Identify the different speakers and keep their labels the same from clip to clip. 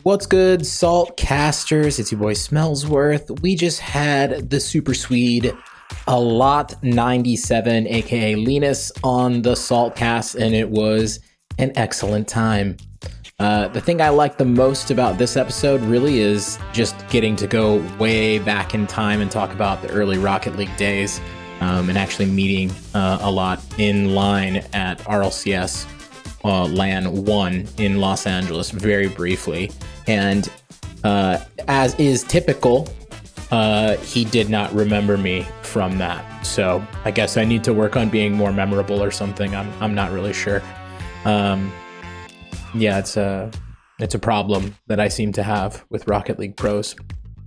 Speaker 1: What's good, Salt Casters? It's your boy Smellsworth. We just had the super Swede Al0t, aka Linus, on the Salt Cast, and it was an excellent time. The thing I like the most about this episode really is just getting to go way back in time and talk about the early Rocket League days, and actually meeting Al0t in line at RLCS LAN 1 in Los Angeles very briefly. And as is typical, he did not remember me from that. So I guess I need to work on being more memorable or something. I'm not really sure. Yeah, it's a problem that I seem to have with Rocket League pros,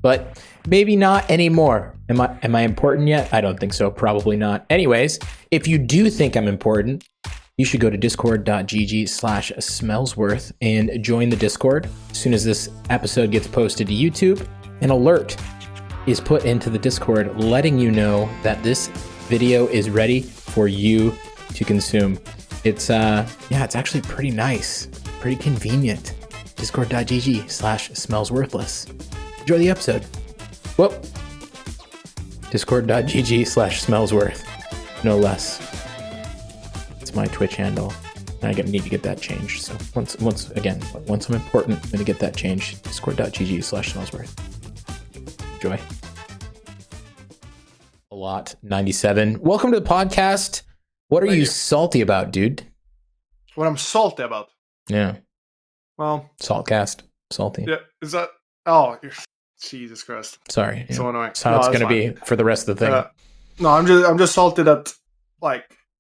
Speaker 1: but maybe not anymore. Am I important yet? I don't think so. Probably not. Anyways, if you do think I'm important, you should go to discord.gg/smellsworth and join the Discord. As soon as this episode gets posted to YouTube, an alert is put into the Discord letting you know that this video is ready for you to consume. It's it's actually pretty nice, pretty convenient. Discord.gg/smellsworthless. Enjoy the episode. Whoop. Discord.gg/smellsworth. No less. It's my Twitch handle. I need to get that changed. So once I'm important, I'm gonna get that changed. Discord.gg/smellsworth. Enjoy. Al0t, welcome to the podcast. What are you salty about, dude?
Speaker 2: What I'm salty about?
Speaker 1: Yeah.
Speaker 2: Well,
Speaker 1: Saltcast. Salty.
Speaker 2: Yeah. Is that? Oh, Jesus Christ.
Speaker 1: Sorry.
Speaker 2: So
Speaker 1: yeah.
Speaker 2: annoying.
Speaker 1: That's how it's going to be for the rest of the thing.
Speaker 2: No, I'm just salty that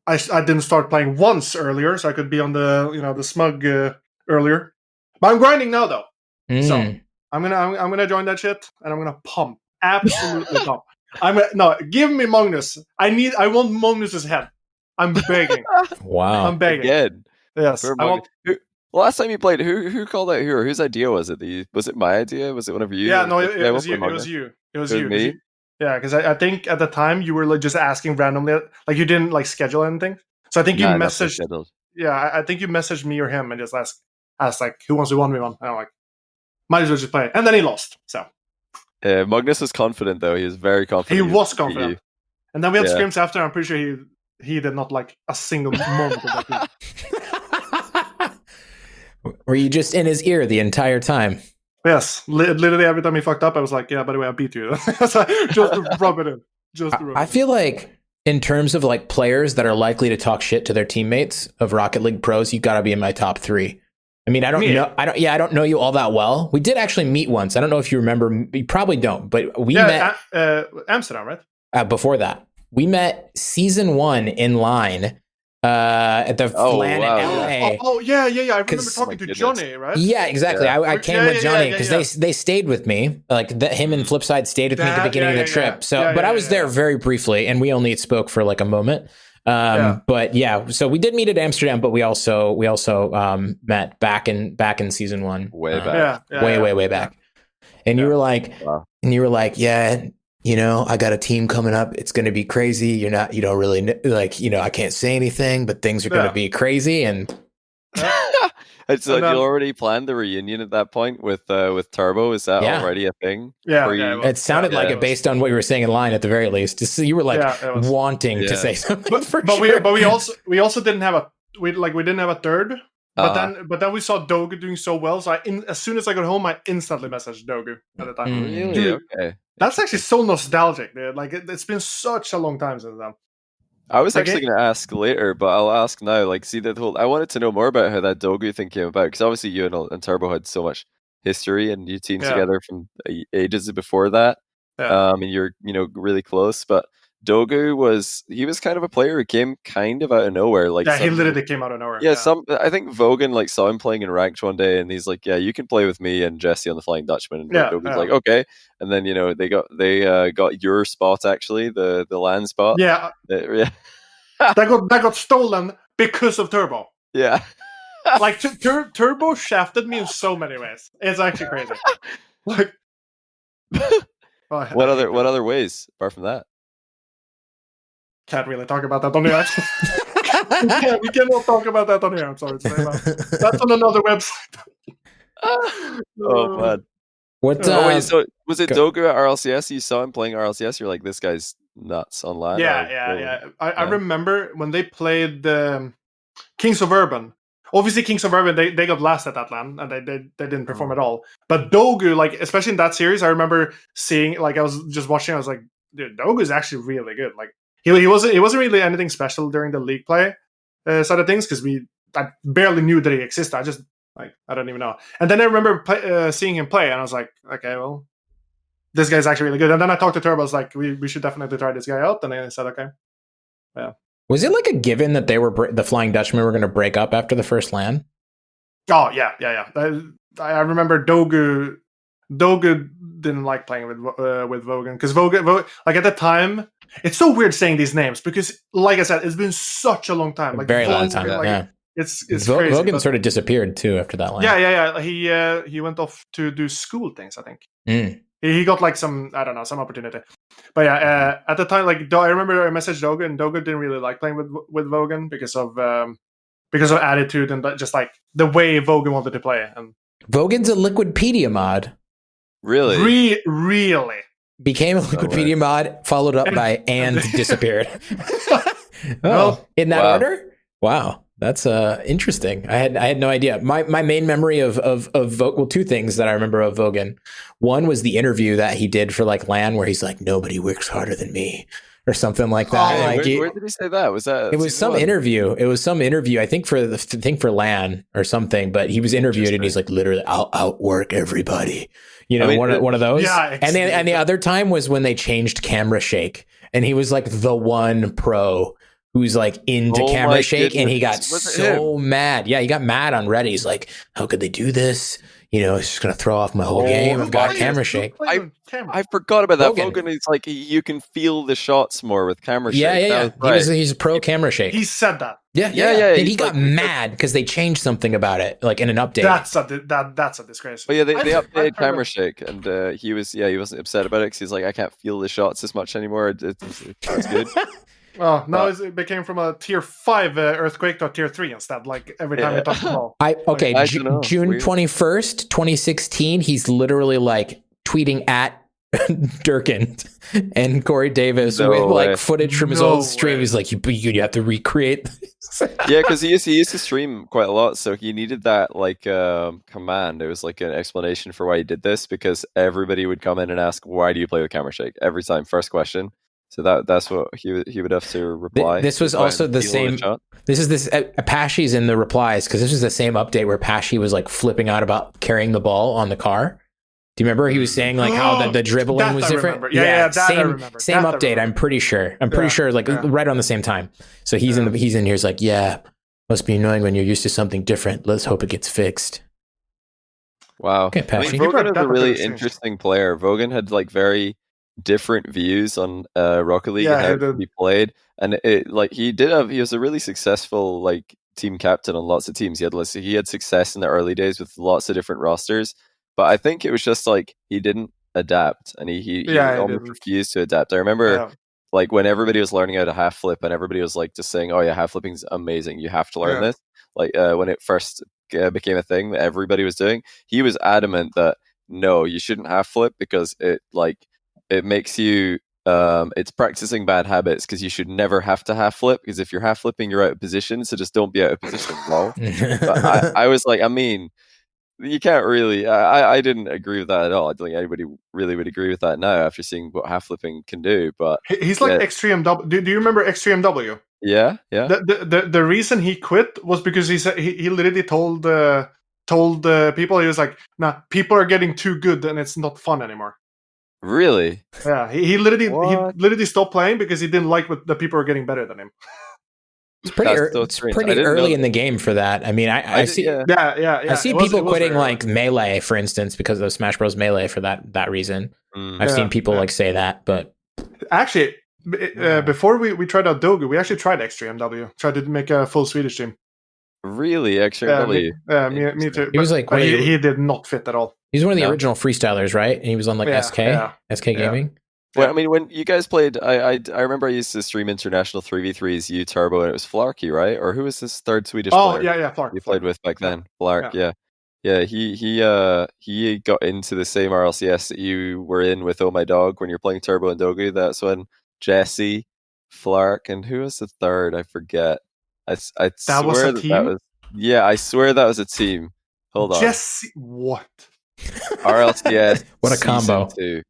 Speaker 2: I didn't start playing once earlier, so I could be on the smug earlier. But I'm grinding now though, so I'm gonna join that shit and I'm gonna pump, absolutely pump. Give me Mognus. I want Mognus's head. I'm begging.
Speaker 1: Wow.
Speaker 2: I'm begging.
Speaker 3: Again.
Speaker 2: Yes.
Speaker 3: Last time you played, who called that hero? Whose idea was it? Was it my idea? Was it one of you?
Speaker 2: Yeah, no, it was you. It was you.
Speaker 3: Me?
Speaker 2: Yeah, because I think at the time you were just asking randomly, like you didn't schedule anything. So I think you messaged. Yeah, I think you messaged me or him and just asked like, who wants to 1v1? And I'm like, might as well just play it. And then he lost. So.
Speaker 3: Magnus was confident though. He was very confident.
Speaker 2: He was confident. And then we had scrims after. I'm pretty sure he did not like a single moment of that.
Speaker 1: Were you just in his ear the entire time?
Speaker 2: Yes, literally every time he fucked up, I was like, "Yeah, by the way, I beat you." Just to rub it in.
Speaker 1: I feel like in terms of like players that are likely to talk shit to their teammates of Rocket League pros, you got to be in my top 3. I mean, I don't know you all that well. We did actually meet once. I don't know if you remember. You probably don't, but we met
Speaker 2: Amsterdam, right?
Speaker 1: Before that, we met season 1 in line. At the LAN in LA.
Speaker 2: Oh, yeah. I remember talking to Johnny, right?
Speaker 1: Yeah, exactly.
Speaker 3: Yeah.
Speaker 1: I came with Johnny because they stayed with me. Like him and Flipside stayed with me at the beginning of the trip. So, but I was there very briefly, and we only spoke for like a moment. But yeah, so we did meet at Amsterdam, but we also met back in season 1,
Speaker 3: way back,
Speaker 1: way back. And you were like, yeah. I got a team coming up. It's going to be crazy. You don't really I can't say anything, but things are going to be crazy. And
Speaker 3: so you already planned the reunion at that point with Turbo. Is that already a thing?
Speaker 2: Yeah.
Speaker 1: It sounded like it based on what you were saying in line at the very least. You were wanting to say something. But
Speaker 2: we also didn't have we didn't have a third. But then we saw Dogu doing so well. So as soon as I got home, I instantly messaged Dogu at the time.
Speaker 3: Really?
Speaker 2: Dude,
Speaker 3: okay.
Speaker 2: That's actually so nostalgic, dude. Like it's been such a long time since then.
Speaker 3: I was actually going to ask later, but I'll ask now. Like, see that whole. I wanted to know more about how that Dogu thing came about, because obviously you and Turbo had so much history, and you teamed together from ages before that.
Speaker 2: Yeah.
Speaker 3: And you're really close, but Dogu was kind of a player who came kind of out of nowhere.
Speaker 2: He literally came out of nowhere.
Speaker 3: Yeah, I think Vogan saw him playing in ranked one day, and he's like, "Yeah, you can play with me and Jesse on the Flying Dutchman." And Dogu's like, "Okay." And then they got your spot, actually, the LAN spot.
Speaker 2: Yeah, that got stolen because of Turbo.
Speaker 3: Yeah,
Speaker 2: like Turbo shafted me in so many ways. It's actually crazy. Like,
Speaker 3: what other ways apart from that?
Speaker 2: Can't really talk about that on the air. We cannot talk about that on the air. I'm sorry to say that. That's on another website.
Speaker 3: Oh man.
Speaker 1: What?
Speaker 3: Wait, so was it
Speaker 1: go.
Speaker 3: Dogu at RLCS? You saw him playing RLCS. You're like, this guy's nuts on LAN.
Speaker 2: Yeah. I remember when they played Kings of Urban. Obviously, Kings of Urban they got last at that LAN and they didn't perform at all. But Dogu, like especially in that series, I remember seeing like I was just watching. I was like, dude, Dogu is actually really good. Like he wasn't really anything special during the league play side of things because I barely knew that he existed. I just like I don't even know. And then I remember seeing him play, and I was like, okay, well, this guy's actually really good. And then I talked to Turbo. I was like, we should definitely try this guy out. And I said, okay, yeah.
Speaker 1: Was it like a given that they were the Flying Dutchmen were going to break up after the first LAN?
Speaker 2: Oh yeah. I remember Dogu didn't like playing with Vogan because Vogan like at the time. It's so weird saying these names because, like I said, it's been such a long time. Like
Speaker 1: very long time.
Speaker 2: Like,
Speaker 1: yeah,
Speaker 2: it's crazy.
Speaker 1: Vogan sort of disappeared too after that LAN.
Speaker 2: Yeah. He went off to do school things. I think he got like some opportunity. But yeah, at the time, like I remember I messaged Dogu, and Dogu didn't really like playing with Vogan because of attitude and just like the way Vogan wanted to play. And
Speaker 1: Vogan's a Liquidpedia mod.
Speaker 3: Really?
Speaker 2: Really.
Speaker 1: Became a Liquidpedia mod, followed up by and disappeared. In that order? Wow, that's interesting. I had no idea. My main memory of Vogan, well, two things that I remember of Vogan. One was the interview that he did for like LAN, where he's like, "Nobody works harder than me," or something like that. Like,
Speaker 3: where did he say that? Was that?
Speaker 1: It was some interview. It was some interview. I think for LAN or something. But he was interviewed, and he's like, "Literally, I'll outwork everybody." You know, one of those.
Speaker 2: Yeah,
Speaker 1: and the other time was when they changed camera shake, and he was like the one pro who's like into camera shake, and he got so mad. Yeah, he got mad on Reddit. He's like, "How could they do this? You know, it's just gonna throw off my whole game. I've got camera shake."
Speaker 3: I forgot about that. Vogan is like you can feel the shots more with camera shake.
Speaker 1: Yeah. Right. He's a pro camera shake.
Speaker 2: He said that.
Speaker 1: Yeah. And he got mad because they changed something about it, like in an update.
Speaker 2: That's a disgrace.
Speaker 3: But yeah, they updated camera shake, and he wasn't upset about it because he's like, I can't feel the shots as much anymore. It's good.
Speaker 2: Well, now it became from a tier 5 earthquake to a tier 3 instead. Like every time I talk about.
Speaker 1: June 21st, 2016. He's literally like tweeting at Durkin and Corey Davis with like footage from his old stream. He's like, you have to recreate this.
Speaker 3: Yeah, because he used to stream quite a lot, so he needed that like command. It was like an explanation for why he did this, because everybody would come in and ask, "Why do you play with camera shake?" every time, first question. So that's what he would have to reply.
Speaker 1: This was also the same. Apache's in the replies, because this was the same update where Apache was like flipping out about carrying the ball on the car. Do you remember he was saying like how the dribbling was different? Same update. I'm pretty sure. Like right on the same time. So he's in here. He's like, yeah, must be annoying when you're used to something different. Let's hope it gets fixed.
Speaker 3: Wow.
Speaker 1: Okay, Apache.
Speaker 3: Vogan is a really interesting player. Vogan had like very different views on Rocket League and how he played, and he was a really successful like team captain on lots of teams. He had success in the early days with lots of different rosters. But I think it was just like he didn't adapt, and he almost refused to adapt. I remember like when everybody was learning how to half flip, and everybody was like just saying, "Oh yeah, half flipping's amazing. You have to learn this." Like when it first became a thing that everybody was doing, he was adamant that no, you shouldn't half flip because it makes you it's practicing bad habits, because you should never have to half flip, because if you're half flipping, you're out of position. So just don't be out of position. But I was like, I mean, you can't really. I didn't agree with that at all. I don't think anybody really would agree with that now after seeing what half flipping can do. But
Speaker 2: he's like Extreme W. Do you remember Extreme W?
Speaker 3: Yeah.
Speaker 2: The reason he quit was because he said he literally told people, he was like, "Nah, people are getting too good and it's not fun anymore."
Speaker 3: Really?
Speaker 2: Yeah. He literally stopped playing because he didn't like what the people were getting better than him.
Speaker 1: It's pretty early in the game for that. I mean, I see.
Speaker 2: Yeah.
Speaker 1: I see people quitting like Melee, for instance, because of Smash Bros. Melee for that reason. I've seen people like say that, but
Speaker 2: actually, before we tried out Dogu, we actually tried XTremeW. Tried to make a full Swedish team.
Speaker 3: Really, XTremeW?
Speaker 2: Me too.
Speaker 1: He was like,
Speaker 2: he did not fit at all.
Speaker 1: He's one of the original freestylers, right? And he was on like SK Gaming.
Speaker 3: Well, I mean, when you guys played, I remember I used to stream international 3v3s, you, Turbo, and it was Flarky, right? Or who was this third Swedish player?
Speaker 2: Yeah, Flark.
Speaker 3: You played with back then, Flark, yeah. Yeah, he got into the same RLCS that you were in with Oh My Dog when you're playing Turbo and Dogu. That's when Jesse, Flark, and who was the third? I forget. I
Speaker 2: That was a
Speaker 3: swear that
Speaker 2: team?
Speaker 3: was I swear that was a team. Hold on.
Speaker 2: Jesse, what?
Speaker 3: RLCS
Speaker 1: What a
Speaker 3: season
Speaker 1: combo.
Speaker 3: 2.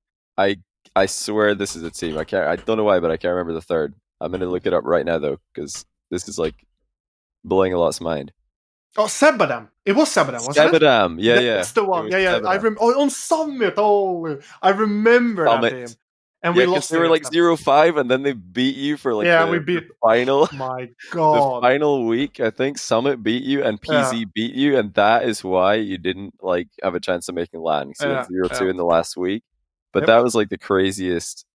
Speaker 3: I swear this is a team. I don't know why, but I can't remember the third. I'm gonna look it up right now though, because this is like blowing a lot's mind.
Speaker 2: Oh, Sebadam. It was Sebadam, wasn't it?
Speaker 3: Sebadam. Yeah.
Speaker 2: That's the one.
Speaker 3: It was
Speaker 2: Yeah.
Speaker 3: Sebadam.
Speaker 2: On Summit. Oh, I remember
Speaker 3: Summit.
Speaker 2: that team. And
Speaker 3: Yeah,
Speaker 2: we
Speaker 3: because
Speaker 2: lost
Speaker 3: they were like
Speaker 2: against
Speaker 3: 0-5, and then they beat you for like
Speaker 2: we beat.
Speaker 3: the final.
Speaker 2: My
Speaker 3: The
Speaker 2: God.
Speaker 3: final week, I think Summit beat you and PZ beat you, and that is why you didn't like have a chance of making LAN. So you went 0-2 in the last week. But that was like the craziest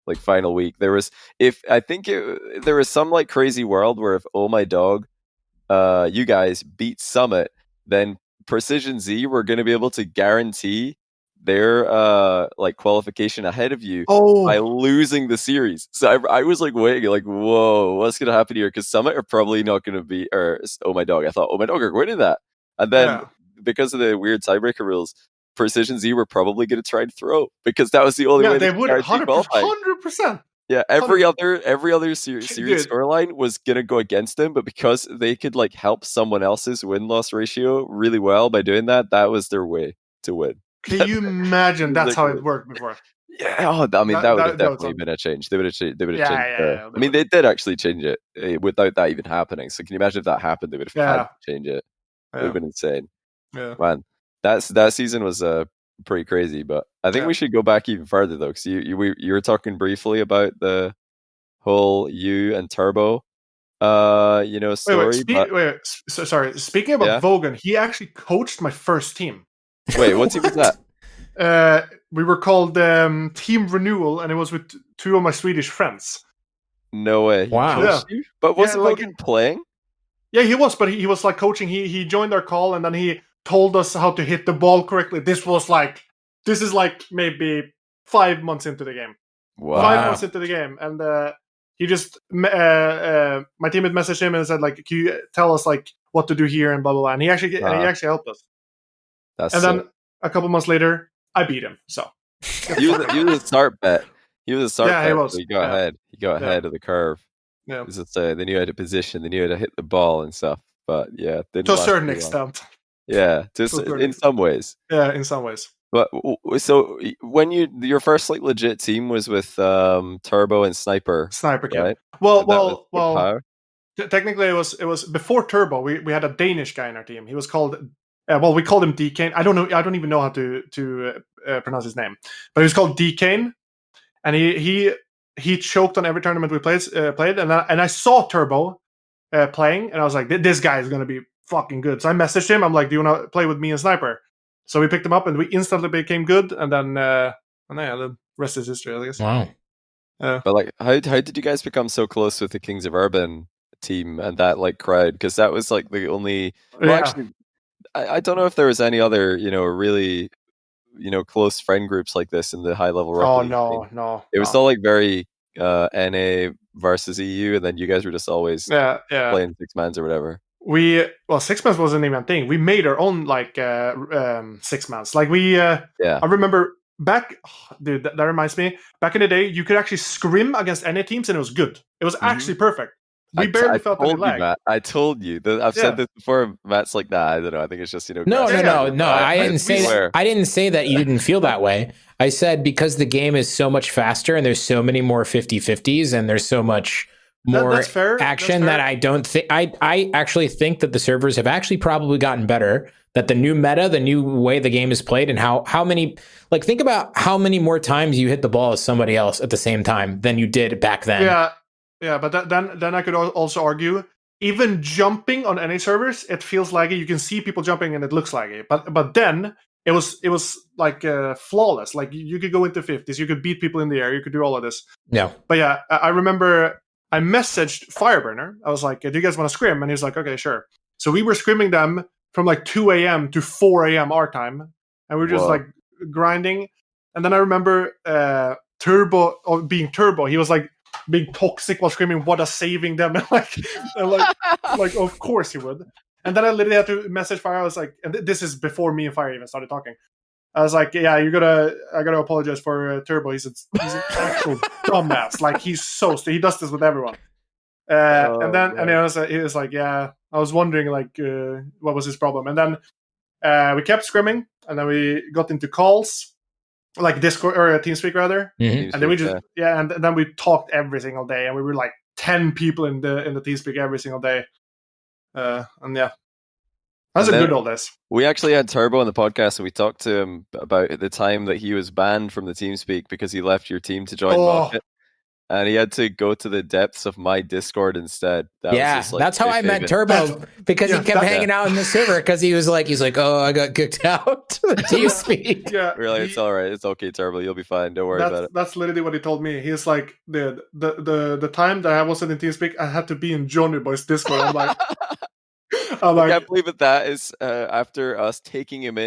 Speaker 3: like final week. There was there was some like crazy world where if Oh My Dog, you guys beat Summit, then Precision Z were going to be able to guarantee their like qualification ahead of you by losing the series. So I was like waiting, like, whoa, what's going to happen here? Because Summit are probably not going to be, or Oh My Dog. I thought Oh My Dog are winning that, and then because of the weird tiebreaker rules, Precision Z were probably going to try and throw because that was the only way
Speaker 2: they
Speaker 3: could
Speaker 2: would
Speaker 3: guarantee qualifying.
Speaker 2: 100%.
Speaker 3: Yeah, every other series scoreline was gonna go against them, but because they could like help someone else's win-loss ratio really well by doing that, that was their way to win.
Speaker 2: Can you imagine that's how it worked before?
Speaker 3: Yeah, I mean that would have definitely been a change. They would have changed.
Speaker 2: Yeah,
Speaker 3: I mean, they did actually change it without that even happening. So can you imagine if that happened? They would have had to change it. It would have been insane.
Speaker 2: Yeah,
Speaker 3: man, that season was pretty crazy. But I think we should go back even further though, because you were talking briefly about the whole you and Turbo story.
Speaker 2: Sorry. Speaking about Vogan, he actually coached my first team.
Speaker 3: Wait, what team was that?
Speaker 2: We were called Team Renewal, and it was with two of my Swedish friends.
Speaker 3: No way.
Speaker 1: Wow.
Speaker 3: You? But wasn't Vogan playing?
Speaker 2: Yeah, he was, but he was like coaching. He joined our call, and then he told us how to hit the ball correctly. This is like maybe 5 months into the game.
Speaker 3: Wow.
Speaker 2: 5 months into the game, and he just my teammate messaged him and said like, "Can you tell us like what to do here?" and blah blah blah. And he actually helped us. Then a couple months later, I beat him. So
Speaker 3: he was a start bet. He was a start bet.
Speaker 2: He was.
Speaker 3: So he got ahead. He got ahead of the curve.
Speaker 2: Yeah.
Speaker 3: They knew how to position. They knew how to hit the ball and stuff. But yeah,
Speaker 2: to a certain extent.
Speaker 3: Yeah, in some ways.
Speaker 2: Yeah, in some ways.
Speaker 3: But so when your first like legit team was with Turbo and Sniper.
Speaker 2: Sniper,
Speaker 3: right?
Speaker 2: Well. Technically, it was before Turbo. We had a Danish guy in our team. He was called. We called him D-Kane. I don't even know how to pronounce his name, but he was called D-Kane, and he choked on every tournament we played, and I saw Turbo playing, and I was like, this guy is gonna be fucking good. So I messaged him. I'm like, do you want to play with me and Sniper? So we picked him up, and we instantly became good. And then the rest is history, I guess.
Speaker 1: Wow.
Speaker 3: But like, how did you guys become so close with the Kings of Urban team and that like crowd? Because that was like the only. Well, actually, I don't know if there was any other really close friend groups like this in the high level Rocket League.
Speaker 2: No.
Speaker 3: It was all like very NA versus EU, and then you guys were just always playing six mans or whatever.
Speaker 2: 6 mans wasn't even a thing. We made our own like 6 mans. Like I remember back, dude. That reminds me. Back in the day, you could actually scrim against any teams, and it was good. It was actually perfect. We barely felt any lag.
Speaker 3: Matt, I told you. I've said this before. Matt's like, nah, I don't know. I think it's just
Speaker 1: No. I didn't say that. I didn't say that you didn't feel that way. I said because the game is so much faster and there's so many more 50-50s and there's so much more action that I don't think. I actually think that the servers have actually probably gotten better. That the new meta, the new way the game is played, and how many, like, think about how many more times you hit the ball as somebody else at the same time than you did back then.
Speaker 2: Yeah, but then I could also argue, even jumping on any servers, it feels laggy. You can see people jumping and it looks laggy. But then it was like flawless. Like you could go into 50s, you could beat people in the air, you could do all of this.
Speaker 1: Yeah.
Speaker 2: But yeah, I remember I messaged Fireburner. I was like, do you guys want to scrim? And he was like, okay, sure. So we were scrimming them from like 2 a.m. to 4 a.m. our time. And we were just like grinding. And then I remember Turbo, or being Turbo, he was like, being toxic while screaming, "What a saving them!" and like, of course he would. And then I literally had to message Fire. I was like, and this is before me and Fire even started talking. I was like, yeah, I gotta apologize for Turbo. He's an actual dumbass. Like, he's so he does this with everyone. And he was like, yeah, I was wondering like what was his problem. And then we kept scrimming, and then we got into calls, like Discord or TeamSpeak rather.
Speaker 1: Mm-hmm.
Speaker 2: And then we just and then we talked every single day, and we were like 10 people in the TeamSpeak every single day. And yeah. That's a good old days.
Speaker 3: We actually had Turbo on the podcast, and we talked to him about the time that he was banned from the TeamSpeak because he left your team to join Rocket, and he had to go to the depths of my Discord instead.
Speaker 1: That's how I met Turbo, because he kept hanging out in the server because he's like, oh, I got kicked out to the TeamSpeak.
Speaker 3: We're like, it's all right, it's okay, Turbo, you'll be fine, don't worry about it.
Speaker 2: That's literally what he told me. He's like, the time that I wasn't in TeamSpeak, I had to be in Johnny Boy's Discord. I'm like.
Speaker 3: I can't believe that is after us taking him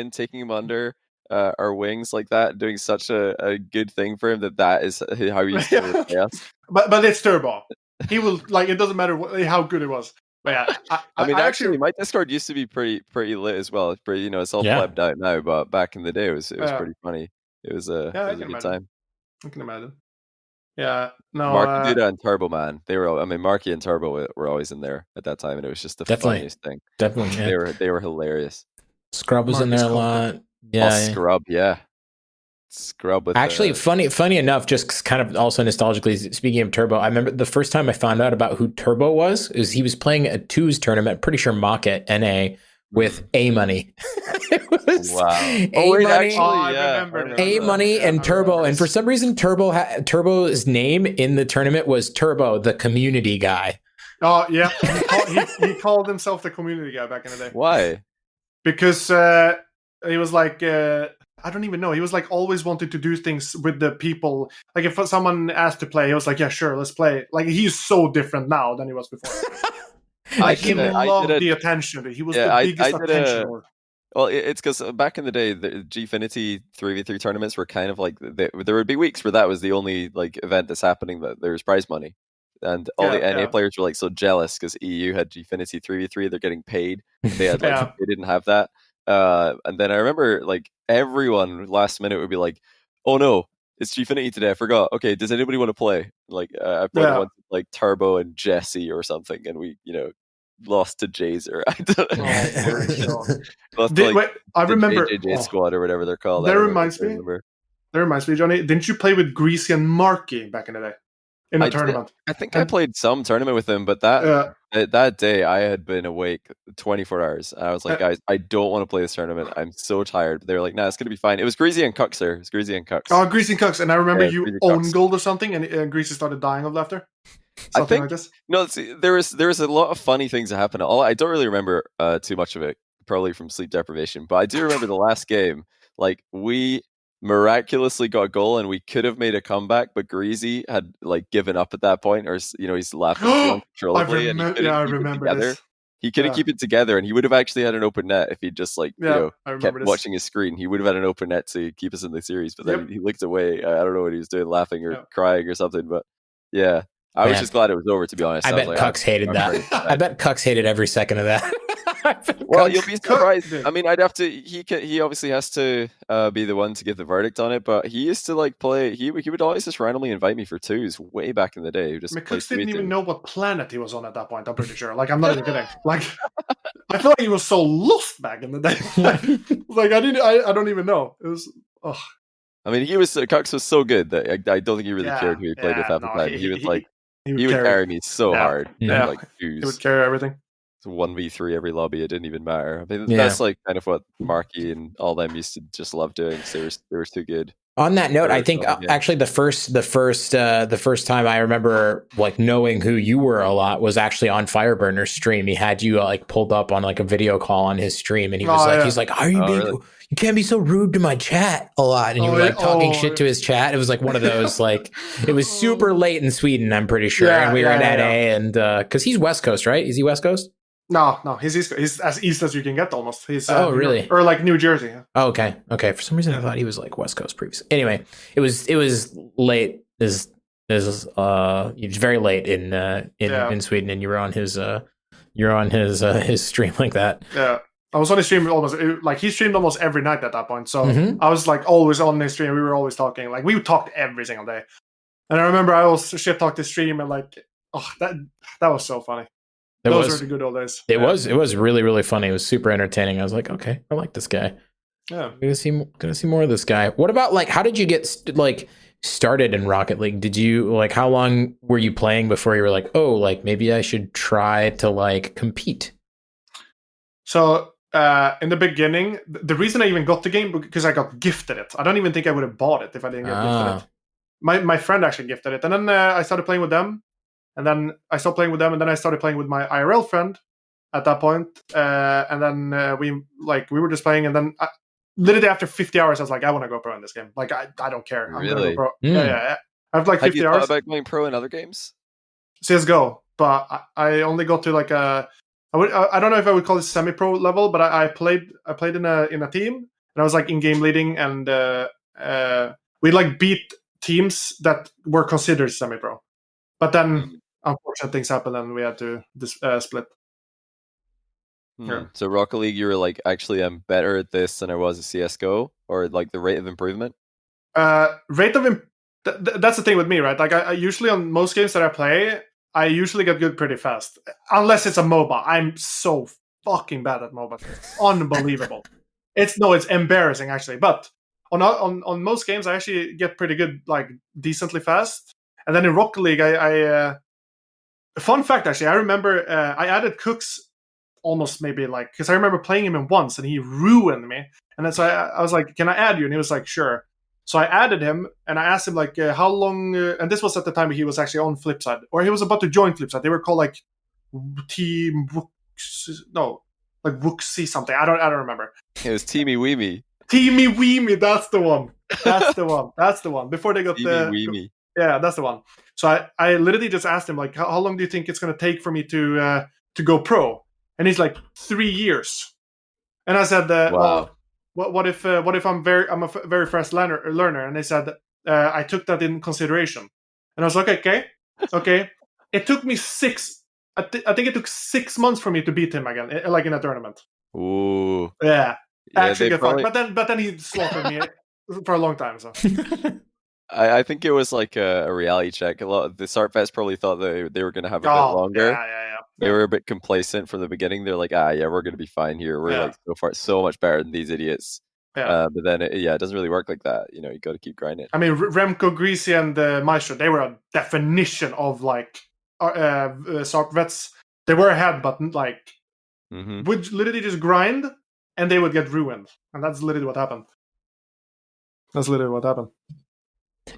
Speaker 3: under our wings like that, doing such a good thing for him, that is how he used to repay us.
Speaker 2: But it's Turbo. He will, like, it doesn't matter how good it was. But yeah,
Speaker 3: I mean, actually, my Discord used to be pretty lit as well. It's pretty, it's all flipped out now, but back in the day, it was pretty funny. It was a good time.
Speaker 2: I can imagine. Yeah, no.
Speaker 3: Marky Duda and Turbo, man, Marky and Turbo were always in there at that time, and it was just the funniest thing.
Speaker 1: Definitely, yeah.
Speaker 3: They were hilarious.
Speaker 1: Scrub was in there a lot. Yeah,
Speaker 3: Scrub, yeah. Scrub with
Speaker 1: actually funny enough, just kind of also nostalgically speaking of Turbo, I remember the first time I found out about who Turbo was he was playing a twos tournament, pretty sure Mocket NA, with A-Money. It was A-Money, A-Money and Turbo. And for some reason, Turbo's name in the tournament was Turbo, the community guy.
Speaker 2: Oh, yeah. He called himself the community guy back in the day.
Speaker 3: Why?
Speaker 2: Because he was like, I don't even know. He was like always wanted to do things with the people. Like if someone asked to play, he was like, yeah, sure, let's play. Like he's so different now than he was before. Like he loved the attention. He was the biggest attention.
Speaker 3: Well, it's because back in the day, the Gfinity 3v3 tournaments were kind of like there would be weeks where that was the only like event that's happening that there was prize money, and all the NA players were like so jealous because EU had Gfinity 3v3. They're getting paid. They had they didn't have that. And then I remember like everyone last minute would be like, "Oh no, it's Gfinity today. I forgot. Okay, does anybody want to play?" Like I played once with, like Turbo and Jesse or something, and we lost to Jazer. I don't know.
Speaker 2: I remember
Speaker 3: JJ squad or whatever they're called.
Speaker 2: That reminds me, Johnny. Didn't you play with Greasy and Marky back in the day in a tournament?
Speaker 3: I think I played some tournament with them, but that day I had been awake 24 hours. I was like, guys, I don't want to play this tournament. I'm so tired. But they were like, nah, it's gonna be fine. It was Greasy and Cucks there. It was Greasy and Cucks.
Speaker 2: Oh, Greasy and Cucks. And I remember you owned gold or something, and Greasy started dying of laughter. Something like this?
Speaker 3: No, there was a lot of funny things that happened. I don't really remember too much of it, probably from sleep deprivation, but I do remember the last game. Like we miraculously got a goal, and we could have made a comeback, but Greasy had like given up at that point, or he's laughing uncontrollably, and
Speaker 2: I remember this.
Speaker 3: He couldn't keep it together, and he would have actually had an open net if he just kept watching his screen. He would have had an open net to keep us in the series, but then he looked away. I don't know what he was doing, laughing or crying or something, but yeah. I was just glad it was over, to be honest.
Speaker 1: I bet Cucks hated that. I bet Cucks hated every second of that.
Speaker 3: Well, you'll be surprised. I mean, I'd have to. He obviously has to be the one to give the verdict on it. But he used to like play. He would always just randomly invite me for twos way back in the day.
Speaker 2: Cucks didn't even know what planet he was on at that point. I'm pretty sure. Like I'm not even kidding. Like I feel like he was so lost back in the day. Like I don't even know. It was. Oh.
Speaker 3: I mean, Cucks was so good that I don't think he really cared who he played with half the time. He was like. He would carry me so hard.
Speaker 2: Yeah.
Speaker 3: Like,
Speaker 2: he would carry everything.
Speaker 3: It's 1v3 every lobby. It didn't even matter. I mean, that's like kind of what Marky and all them used to just love doing. So they were too good.
Speaker 1: On that note, I think actually the first time I remember like knowing who you were a lot was actually on Fireburner's stream. He had you like pulled up on like a video call on his stream, and he was he's like, "Are you being? Really? You can't be so rude to my chat a lot." And you were like talking shit to his chat. It was like one of those like it was super late in Sweden, I'm pretty sure, and we were in NA, and because he's West Coast, right? Is he West Coast?
Speaker 2: No, he's East. He's as east as you can get almost. He's
Speaker 1: really?
Speaker 2: Or like New Jersey.
Speaker 1: Oh, okay. For some reason I thought he was like West Coast previously. Anyway, it was late. It was very late in Sweden, and you were on his you're on his stream like that.
Speaker 2: Yeah. I was on his stream almost, like, he streamed almost every night at that point. So I was, like, always on his stream. We were always talking. Like, we talked every single day. And I remember I also shit-talked his stream, and, like, that was so funny. Those were the good old days.
Speaker 1: It was really, really funny. It was super entertaining. I was like, okay, I like this guy.
Speaker 2: Yeah.
Speaker 1: Gonna see more of this guy. What about, like, how did you get, started in Rocket League? Did you, like, how long were you playing before you were like, oh, like, maybe I should try to, like, compete?
Speaker 2: So, in the beginning, the reason I even got the game, because I got gifted it. I don't even think I would have bought it if I didn't get gifted it. My friend actually gifted it. And then I started playing with them. And then I stopped playing with them. And then I started playing with my IRL friend at that point. And then we were just playing. And then literally after 50 hours, I was like, I want to go pro in this game. Like, I don't care. I'm going to go pro. Yeah. I have like 50 hours.
Speaker 3: Have you thought about going pro in other games?
Speaker 2: CSGO. But I only got to like I don't know if I would call it semi-pro level, but I played in a team, and I was like in-game leading, and we like beat teams that were considered semi-pro. But then unfortunate things happened, and we had to split.
Speaker 3: Yeah. So Rocket League, you were like, actually, I'm better at this than I was at CS:GO, or like the rate of improvement.
Speaker 2: That's the thing with me, right? Like I usually on most games that I play, I usually get good pretty fast, unless it's a MOBA. I'm so fucking bad at MOBA. It's unbelievable. It's embarrassing actually. But on most games, I actually get pretty good, like decently fast. And then in Rocket League, fun fact actually, I remember I added Cooks almost maybe like, because I remember playing him in once and he ruined me. And then so I was like, "Can I add you?" And he was like, "Sure." So I added him, and I asked him, like, how long... and this was at the time he was actually on Flipside. Or he was about to join Flipside. They were called, like, Team... No, like Wooksy something. I don't remember.
Speaker 3: It was Teamy Weemy.
Speaker 2: Teamy Weemy, that's the one. That's the one. Before they got
Speaker 3: Teamy Weemy.
Speaker 2: Yeah, that's the one. So I literally just asked him, like, how long do you think it's going to take for me to go pro? And he's like, 3 years. And I said,
Speaker 3: wow.
Speaker 2: What if I'm a very fast learner? And they said I took that in consideration, and I was like, okay. It took me I think it took 6 months for me to beat him again, like in a tournament.
Speaker 3: Ooh,
Speaker 2: yeah, actually good
Speaker 3: probably...
Speaker 2: fun. But then he slaughtered me for a long time. So
Speaker 3: I think it was like a reality check. A lot of the SART vets probably thought that they were going to have a bit longer.
Speaker 2: Yeah.
Speaker 3: They were a bit complacent from the beginning. They're like, yeah, we're going to be fine here. We're like so far so much better than these idiots. Yeah. But then it doesn't really work like that. You know, you got to keep grinding. I
Speaker 1: mean,
Speaker 2: Remco, Greasy, and Meister, they were a definition of like SART vets. They were ahead, but like would literally just grind, and they would get ruined. And that's literally what happened.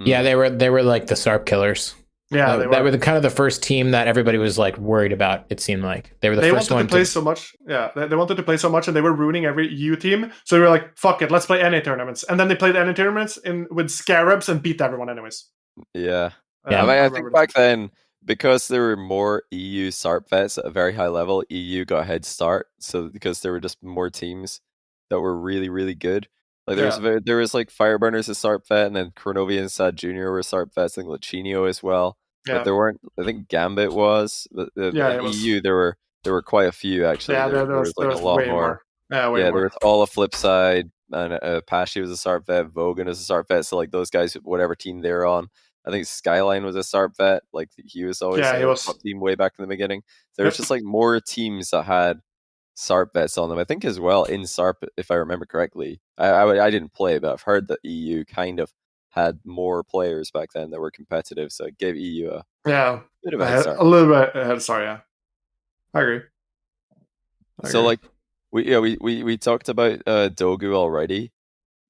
Speaker 1: Yeah, they were like the SARP killers.
Speaker 2: Yeah,
Speaker 1: they were the kind of the first team that everybody was like worried about. It seemed like they were the first one
Speaker 2: to play so much. Yeah, they wanted to play so much, and they were ruining every EU team. So they were like, "Fuck it, let's play any tournaments." And then they played any tournaments with Scarabs and beat everyone anyways.
Speaker 3: Yeah. I think back then, because there were more EU SARP vets at a very high level, EU got a head start. So because there were just more teams that were really, really good. Like there was like Fireburners as SARP vet, and then Chronovian and Sad Junior were SARP vets, I think Lachinio as well.
Speaker 2: Yeah.
Speaker 3: But there weren't. I think Gambit was. But in EU there were quite a few actually.
Speaker 2: Yeah, there was like a lot more.
Speaker 3: There was all a Flipside, and Apache was a SARP vet. Vogan was a SARP vet. So like those guys, whatever team they're on. I think Skyline was a SARP vet. Like he was always a top team way back in the beginning. There was just like more teams that had SARP vets on them. I think as well in SARP, if I remember correctly. I didn't play, but I've heard that EU kind of had more players back then that were competitive, so it gave EU a bit of a head start.
Speaker 2: A little bit ahead start, yeah. I agree.
Speaker 3: So like we talked about Dogu already.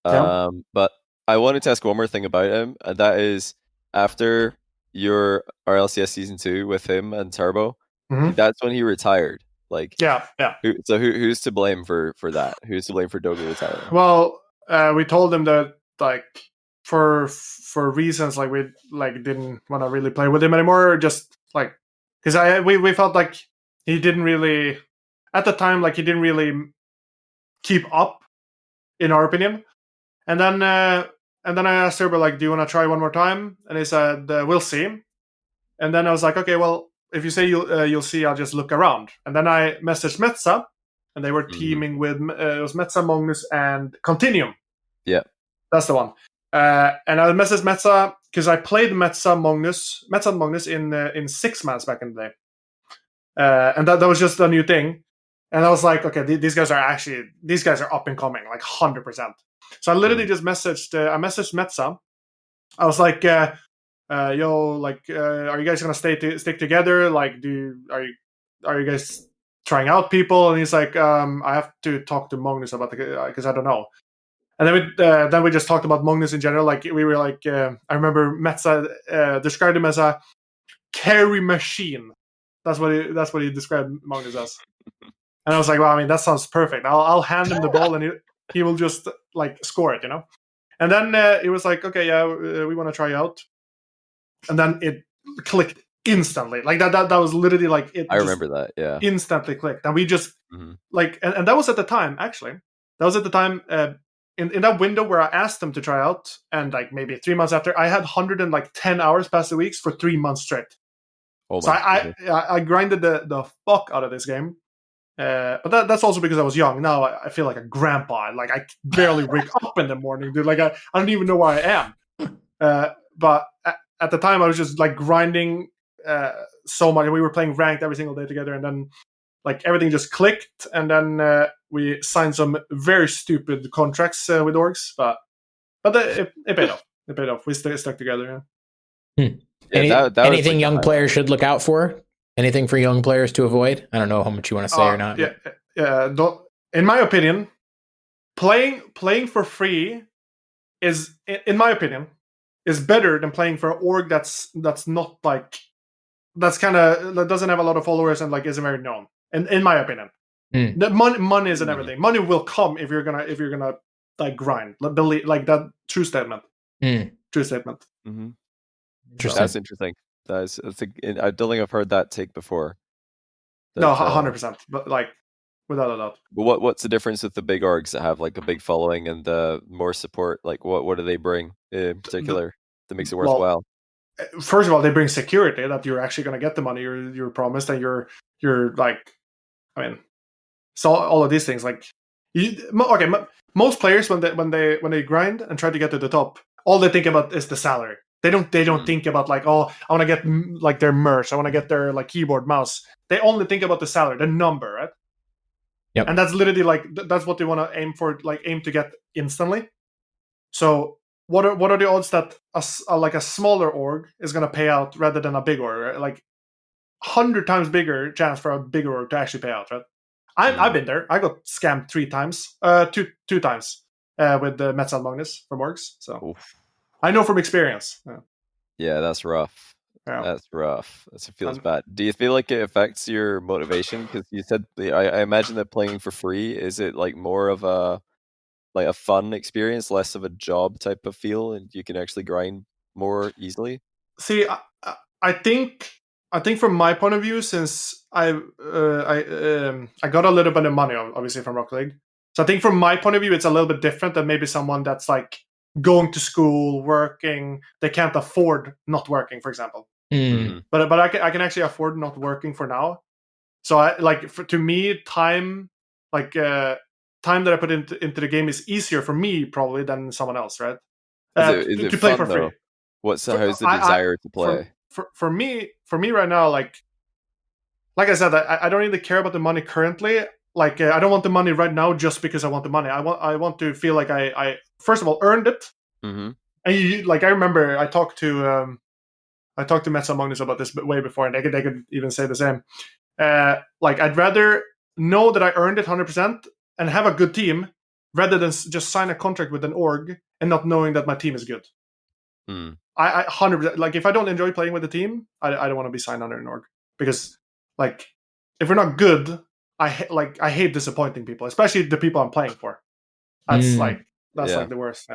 Speaker 3: But I wanted to ask one more thing about him, and that is after your RLCS season 2 with him and Turbo, that's when he retired. Like who's to blame for that? Who's to blame for Dogu retiring?
Speaker 2: Well, we told him that like for reasons like we like didn't want to really play with him anymore, just like because we felt like he didn't really at the time, like he didn't really keep up, in our opinion. And then I asked Turbo, like, do you want to try one more time? And he said, we'll see. And then I was like, okay, well, if you say you'll see, I'll just look around. And then I messaged Metsa, and they were teaming with it was Metsa, Mognus, and Continuum.
Speaker 3: Yeah,
Speaker 2: that's the one. And I messaged Metsa because I played Metsa and Mognus in 6 mans back in the day, and that was just a new thing. And I was like, okay, these guys are up and coming, like 100%. So I literally just messaged Metsa. I was like, yo, like, are you guys gonna stick together? Like, are you guys trying out people? And he's like, I have to talk to Mognus about because I don't know. And then we just talked about Mognus in general. Like, we were like, I remember Metsa described him as a carry machine. That's what he described Mognus as. And I was like, well, I mean, that sounds perfect. I'll hand him the ball and he will just like score it, you know. And then it was like, okay, yeah, we want to try out. And then it clicked instantly. Like that was literally like it.
Speaker 3: I remember that. Yeah,
Speaker 2: instantly clicked, and we just like, and that was at the time. Actually, that was at the time in that window where I asked them to try out, and like maybe 3 months after, I had 110 hours past the weeks for 3 months straight. Oh, so I grinded the fuck out of this game. But that's also because I was young. Now I feel like a grandpa. Like, I barely wake up in the morning, dude. Like, I don't even know where I am. But at the time, I was just like grinding so much. We were playing ranked every single day together, and then like everything just clicked. And then we signed some very stupid contracts with orgs, but it paid off. It paid off. We stuck together. Yeah.
Speaker 1: Anything young players should look out for? Anything for young players to avoid? I don't know how much you want to say or not.
Speaker 2: Yeah. In my opinion, playing for free is, in my opinion, is better than playing for an org that's not like, that doesn't have a lot of followers and like isn't very known. In my opinion, the money isn't everything. Money will come if you're gonna like grind. Believe, like that. True statement. True statement.
Speaker 3: Mm-hmm. That's interesting. I don't think I've heard that take before.
Speaker 2: No, 100%. But like, without a doubt.
Speaker 3: But what's the difference with the big orgs that have like a big following and more support? Like, what do they bring in particular that makes it worthwhile?
Speaker 2: Well, first of all, they bring security that you're actually going to get the money you're promised, and you're like, I mean, so all of these things. Like, most players when they grind and try to get to the top, all they think about is the salary. They don't think about like, oh, I want to get like their merch, I want to get their like keyboard, mouse. They only think about the salary, the number, right?
Speaker 1: Yep.
Speaker 2: And that's literally like that's what they want to aim to get instantly. So what are the odds that a smaller org is going to pay out rather than a big org? Right? Like 100 times bigger chance for a bigger org to actually pay out, right? I've been there. I got scammed 3 times, two times with the Metsa and Mognus from orgs. So. Oof. I know from experience.
Speaker 3: Yeah, that's rough. Yeah. That's rough. It feels bad. Do you feel like it affects your motivation? Because you said, I imagine that playing for free, is it like more of a fun experience, less of a job type of feel, and you can actually grind more easily?
Speaker 2: See, I think from my point of view, since I got a little bit of money, obviously, from Rocket League. So I think from my point of view, it's a little bit different than maybe someone that's like going to school, working. They can't afford not working, for example. But I can actually afford not working for now. So to me, time that I put into the game is easier for me probably than someone else, right?
Speaker 3: Is it
Speaker 2: to play
Speaker 3: fun,
Speaker 2: for free.
Speaker 3: How's the desire to play?
Speaker 2: For me right now, like I said, I don't really care about the money currently. Like, I don't want the money right now just because I want the money. I want to feel like I first of all earned it. And I remember I talked to Metsa and Mognus about this way before, and they could even say the same. Like, I'd rather know that I earned it 100% and have a good team rather than just sign a contract with an org and not knowing that my team is good. I 100%, like, if I don't enjoy playing with the team, I don't want to be signed under an org, because like, if we're not good, I hate disappointing people, especially the people I'm playing for. That's like the worst.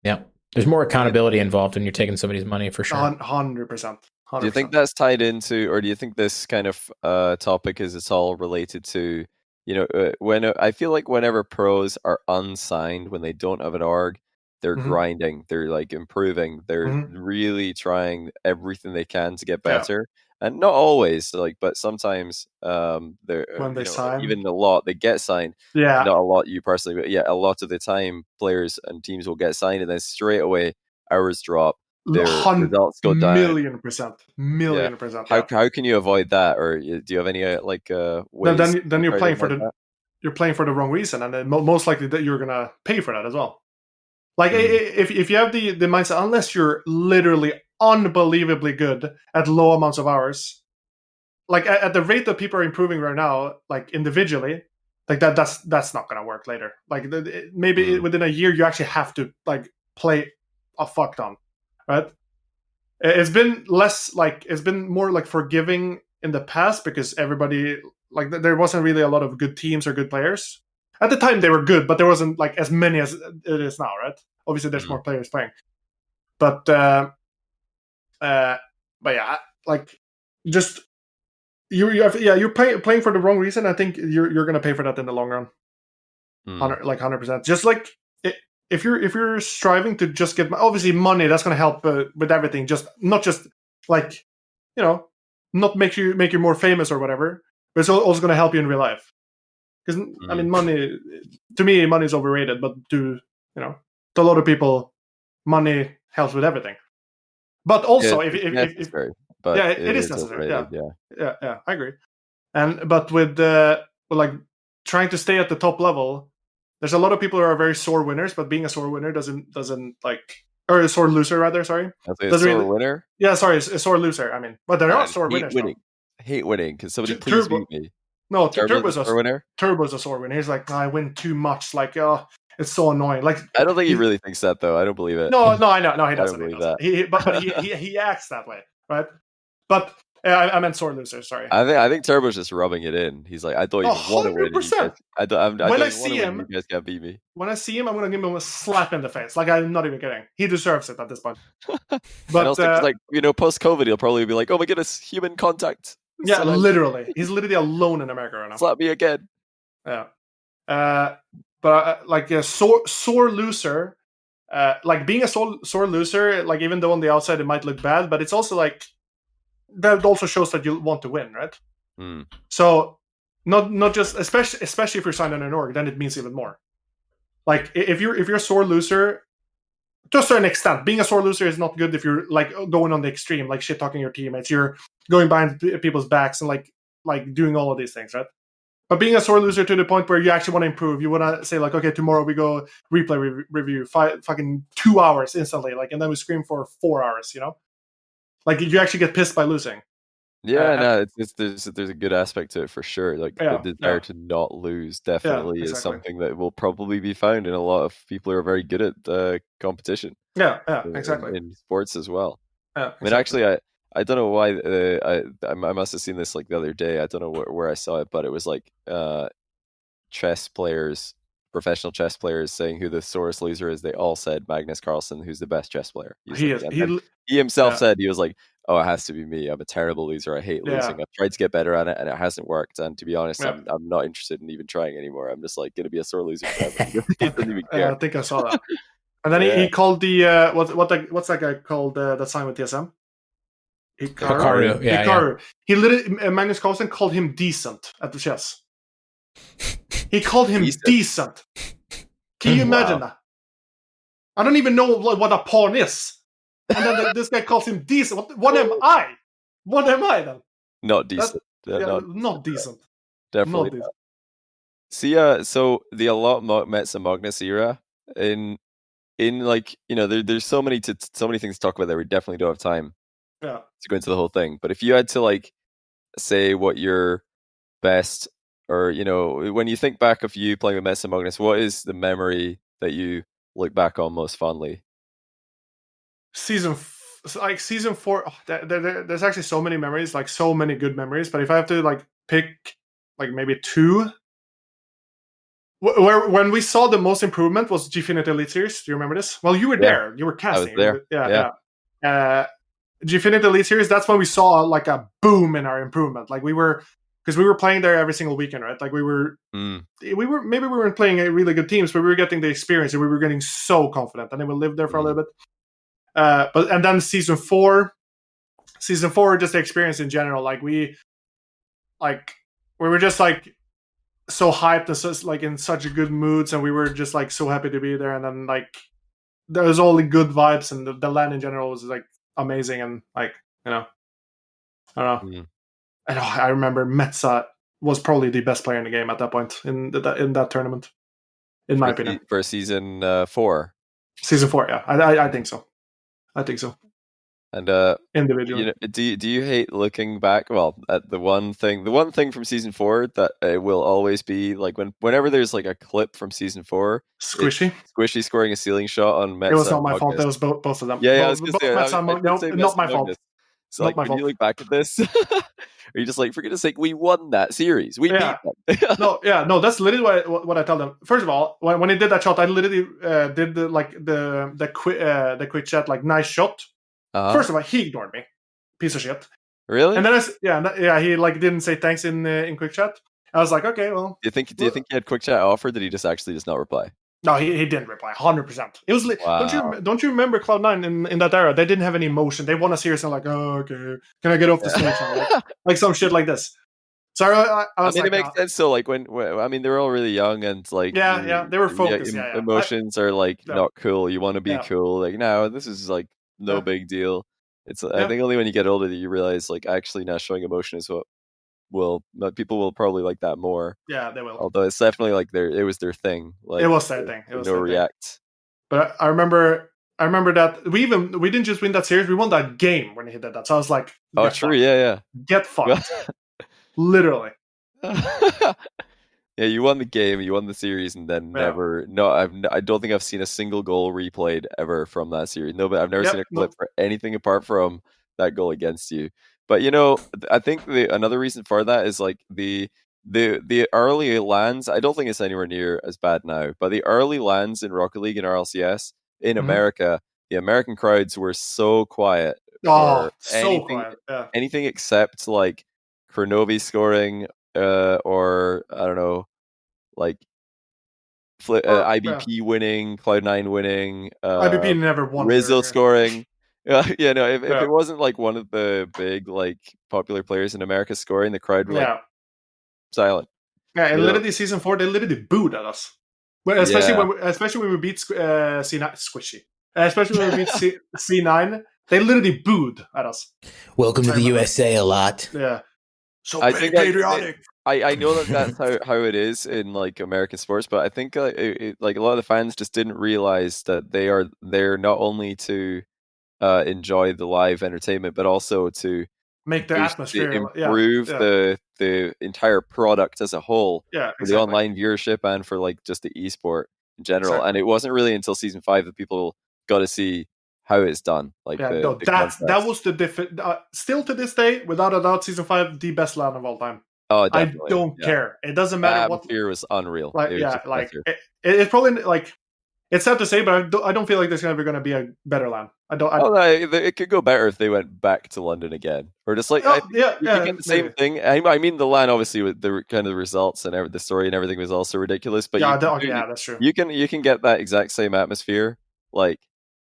Speaker 1: Yeah. There's more accountability involved when you're taking somebody's money, for sure.
Speaker 2: 100%.
Speaker 3: Do you think that's tied into, or do you think this kind of topic is all related to, when I feel like whenever pros are unsigned, when they don't have an org, they're grinding, they're like improving, they're really trying everything they can to get better. and not always, like, but sometimes
Speaker 2: when they sign,
Speaker 3: even a lot they get signed.
Speaker 2: Yeah,
Speaker 3: not a lot you personally, but yeah, a lot of the time players and teams will get signed, and then straight away hours drop, their results go down.
Speaker 2: Million percent.
Speaker 3: How can you avoid that, or do you have any ways?
Speaker 2: Then you're playing for the wrong reason, and then most likely that you're gonna pay for that as well. Like if you have the mindset, unless you're literally unbelievably good at low amounts of hours, like at the rate that people are improving right now, like individually, like that's not gonna work later. Like maybe within a year you actually have to like play a fuck ton, right? It's been more like forgiving in the past because everybody, like, there wasn't really a lot of good teams or good players. At the time they were good, but there wasn't like as many as it is now, right? Obviously there's more players playing. But yeah, like, just you're playing for the wrong reason. I think you're gonna pay for that in the long run. 100%. Just like if you're striving to just get obviously money, that's gonna help with everything. Just not just like, not make you more famous or whatever, but it's also gonna help you in real life. Because I mean, money is overrated, but to a lot of people, money helps with everything. But also, if
Speaker 3: necessary, but
Speaker 2: it is necessary. Yeah, I agree. But with like trying to stay at the top level, there's a lot of people who are very sore winners, but being a sore winner doesn't like, or a sore loser rather. Sorry,
Speaker 3: winner.
Speaker 2: Yeah, sorry, a sore loser. I mean, but there are sore winners.
Speaker 3: I hate winning. Can somebody please beat me?
Speaker 2: No, Turbo's a winner. Turbo's a sore winner. He's like, I win too much. Like, it's so annoying. Like,
Speaker 3: I don't think he really thinks that, though. I don't believe it.
Speaker 2: No, I know. No, he doesn't.
Speaker 3: I don't believe that.
Speaker 2: He acts that way, right? But I meant sore loser. Sorry.
Speaker 3: I think Turbo's just rubbing it in. He's like, I thought you want to win. 100%. When I see him, you guys can't beat me.
Speaker 2: When I see him, I'm gonna give him a slap in the face. Like, I'm not even kidding. He deserves it at this point.
Speaker 3: But also, like, post COVID, he'll probably be like, oh my goodness, human contact.
Speaker 2: Yeah, literally. He's literally alone in America right now.
Speaker 3: Slap me again.
Speaker 2: Yeah. But like a sore loser, like being a sore loser, like even though on the outside it might look bad, but it's also like that also shows that you want to win, right? So not just especially if you're signed on an org, then it means even more. Like if you're a sore loser, to a certain extent, being a sore loser is not good if you're like going on the extreme, like shit talking your teammates, you're going behind people's backs and like doing all of these things, right? But being a sore loser to the point where you actually want to improve, you want to say like, okay, tomorrow we go replay review, fucking 2 hours instantly, like, and then we scream for 4 hours, like you actually get pissed by losing.
Speaker 3: Yeah, there's a good aspect to it for sure. Like the desire to not lose definitely is something that will probably be found in a lot of people who are very good at competition.
Speaker 2: Yeah, exactly.
Speaker 3: In sports as well.
Speaker 2: Yeah,
Speaker 3: exactly. I mean, actually, I don't know why I must have seen this like the other day. I don't know where I saw it, but it was like professional chess players saying who the sorest loser is. They all said Magnus Carlsen, who's the best chess player. He himself said, he was like, oh, it has to be me. I'm a terrible loser. I hate losing. I've tried to get better at it and it hasn't worked. And to be honest, I'm not interested in even trying anymore. I'm just like going to be a sore loser forever. He doesn't even care.
Speaker 2: I think I saw that. And then he called the what's that guy called that signed with TSM?
Speaker 1: Hikaru. Yeah.
Speaker 2: He literally, Magnus Carlsen called him decent at the chess. He called him decent. Can you imagine that? I don't even know what a pawn is. And then this guy calls him decent. What am I? What am I then?
Speaker 3: Not decent.
Speaker 2: Not decent.
Speaker 3: Definitely not. Decent. See, so the Al0t Metsanauris and Mognus era in like, there's so many things to talk about that we definitely don't have time to go into the whole thing. But if you had to like say what your best, or when you think back of you playing with Metsanauris and Mognus, what is the memory that you look back on most fondly?
Speaker 2: Season 4, there's actually so many memories, like so many good memories. But if I have to like pick like maybe 2, when we saw the most improvement was Gfinity Elite Series. Do you remember this? Well, you were there. You were casting.
Speaker 3: I was there.
Speaker 2: Yeah. Gfinity Elite Series. That's when we saw like a boom in our improvement. Like because we were playing there every single weekend, right? Like we weren't playing really good teams, but we were getting the experience and we were getting so confident. And then we lived there for a little bit. And then season 4, season 4, just the experience in general. Like we were just like so hyped and so, like in such good moods, and we were just like so happy to be there. And then like there was only good vibes, and the LAN in general was like amazing. And like I don't know. I remember Metsa was probably the best player in the game at that point in that tournament, in my opinion.
Speaker 3: For season 4.
Speaker 2: Season 4, yeah, I think so.
Speaker 3: And
Speaker 2: individually,
Speaker 3: do you hate looking back? Well, at the one thing from season 4 that will always be like whenever there's like a clip from season 4, Squishy scoring a ceiling shot on Metsa.
Speaker 2: It was not my fault. It was both of them.
Speaker 3: Yeah, I was gonna say,
Speaker 2: not my fault.
Speaker 3: So like, when you look back at this, are you just like, for goodness sake, we won that series. We beat them.
Speaker 2: No, that's literally what I tell them. First of all, when he did that shot, I literally did the quick chat, like, nice shot. First of all, he ignored me, piece of shit.
Speaker 3: Really?
Speaker 2: And then he like didn't say thanks in quick chat. I was like, okay, well.
Speaker 3: Do you think he had quick chat offered? Did he just actually not reply?
Speaker 2: No, he didn't reply. 100%. It was like, don't you remember Cloud9 in that era? They didn't have any emotion. They won a series and like, oh, okay, can I get off the stage? like some shit like this. So I was
Speaker 3: it makes sense. So like when they were all really young and like
Speaker 2: they were focused.
Speaker 3: Emotions are like not cool. You want to be cool. Like no, this is like no big deal. It's I think only when you get older that you realize like actually not showing emotion is what people will probably like that more.
Speaker 2: Yeah, they will.
Speaker 3: Although it's definitely like it was their thing. Like
Speaker 2: it was their thing. It was
Speaker 3: no react.
Speaker 2: Thing. But I remember that we didn't just win that series. We won that game when he did that. So I was like,
Speaker 3: oh, true, yeah.
Speaker 2: Get fucked. Literally.
Speaker 3: Yeah, you won the game, you won the series, and then I don't think I've seen a single goal replayed ever from that series. No, but I've never seen a clip for anything apart from that goal against you. But I think another reason for that is like the early LANs. I don't think it's anywhere near as bad now, but the early LANs in Rocket League and RLCS in America, the American crowds were so quiet. Anything except like Kronovi scoring, or I don't know, like IBP winning, Cloud9 winning,
Speaker 2: IBP never won.
Speaker 3: Rizzo scoring. If it wasn't like one of the big like popular players in America scoring, the crowd were like silent.
Speaker 2: Yeah, and literally season 4, they literally booed at us. Well, especially when we beat C9 Squishy. Especially when we beat C9, they literally booed at us.
Speaker 1: Welcome to the USA a lot.
Speaker 2: Yeah. So
Speaker 3: I think
Speaker 2: patriotic.
Speaker 3: I know that's how it is in like American sports, but I think like a lot of the fans just didn't realize that they're not only to enjoy the live entertainment, but also to
Speaker 2: make the atmosphere
Speaker 3: improve the entire product as a whole, for the online viewership and for like just the esport in general. Exactly. And it wasn't really until season 5 that people got to see how it's done. Like
Speaker 2: that was the still to this day, without a doubt, season 5 the best LAN of all time.
Speaker 3: Oh, definitely.
Speaker 2: I don't care. It doesn't matter what.
Speaker 3: Atmosphere was unreal.
Speaker 2: Like, it's probably like. It's sad to say, but I don't feel like there's ever going to be a better LAN.
Speaker 3: It could go better if they went back to London again, or just like you get the same thing. I mean, the LAN obviously with the kind of the results and the story and everything was also ridiculous. But
Speaker 2: that's true.
Speaker 3: You can get that exact same atmosphere like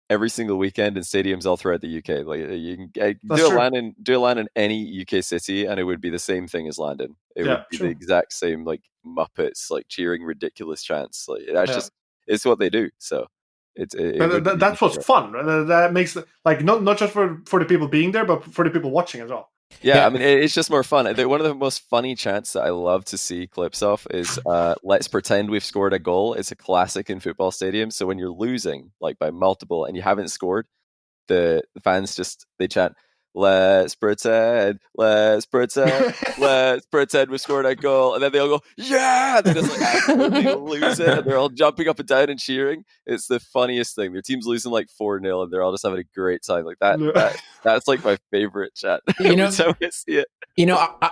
Speaker 3: every single weekend in stadiums all throughout the UK. Like you can do a LAN in any UK city, and it would be the same thing as London. It would be the exact same like Muppets like cheering ridiculous chants. Like that's just. It's what they do, so that's
Speaker 2: what's fun. That makes like not just for the people being there, but for the people watching as well.
Speaker 3: Yeah, I mean it's just more fun. One of the most funny chants that I love to see clips of is "Let's pretend we've scored a goal." It's a classic in football stadiums. So when you're losing like by multiple and you haven't scored, the fans they chant, "Let's pretend, let's pretend, let's pretend we scored a goal," and then they all go, "Yeah!" And they just like absolutely lose it, and they're all jumping up and down and cheering. It's the funniest thing. Their team's losing like 4-0, and they're all just having a great time. Like that. That's like my favorite chat. Every time I see it.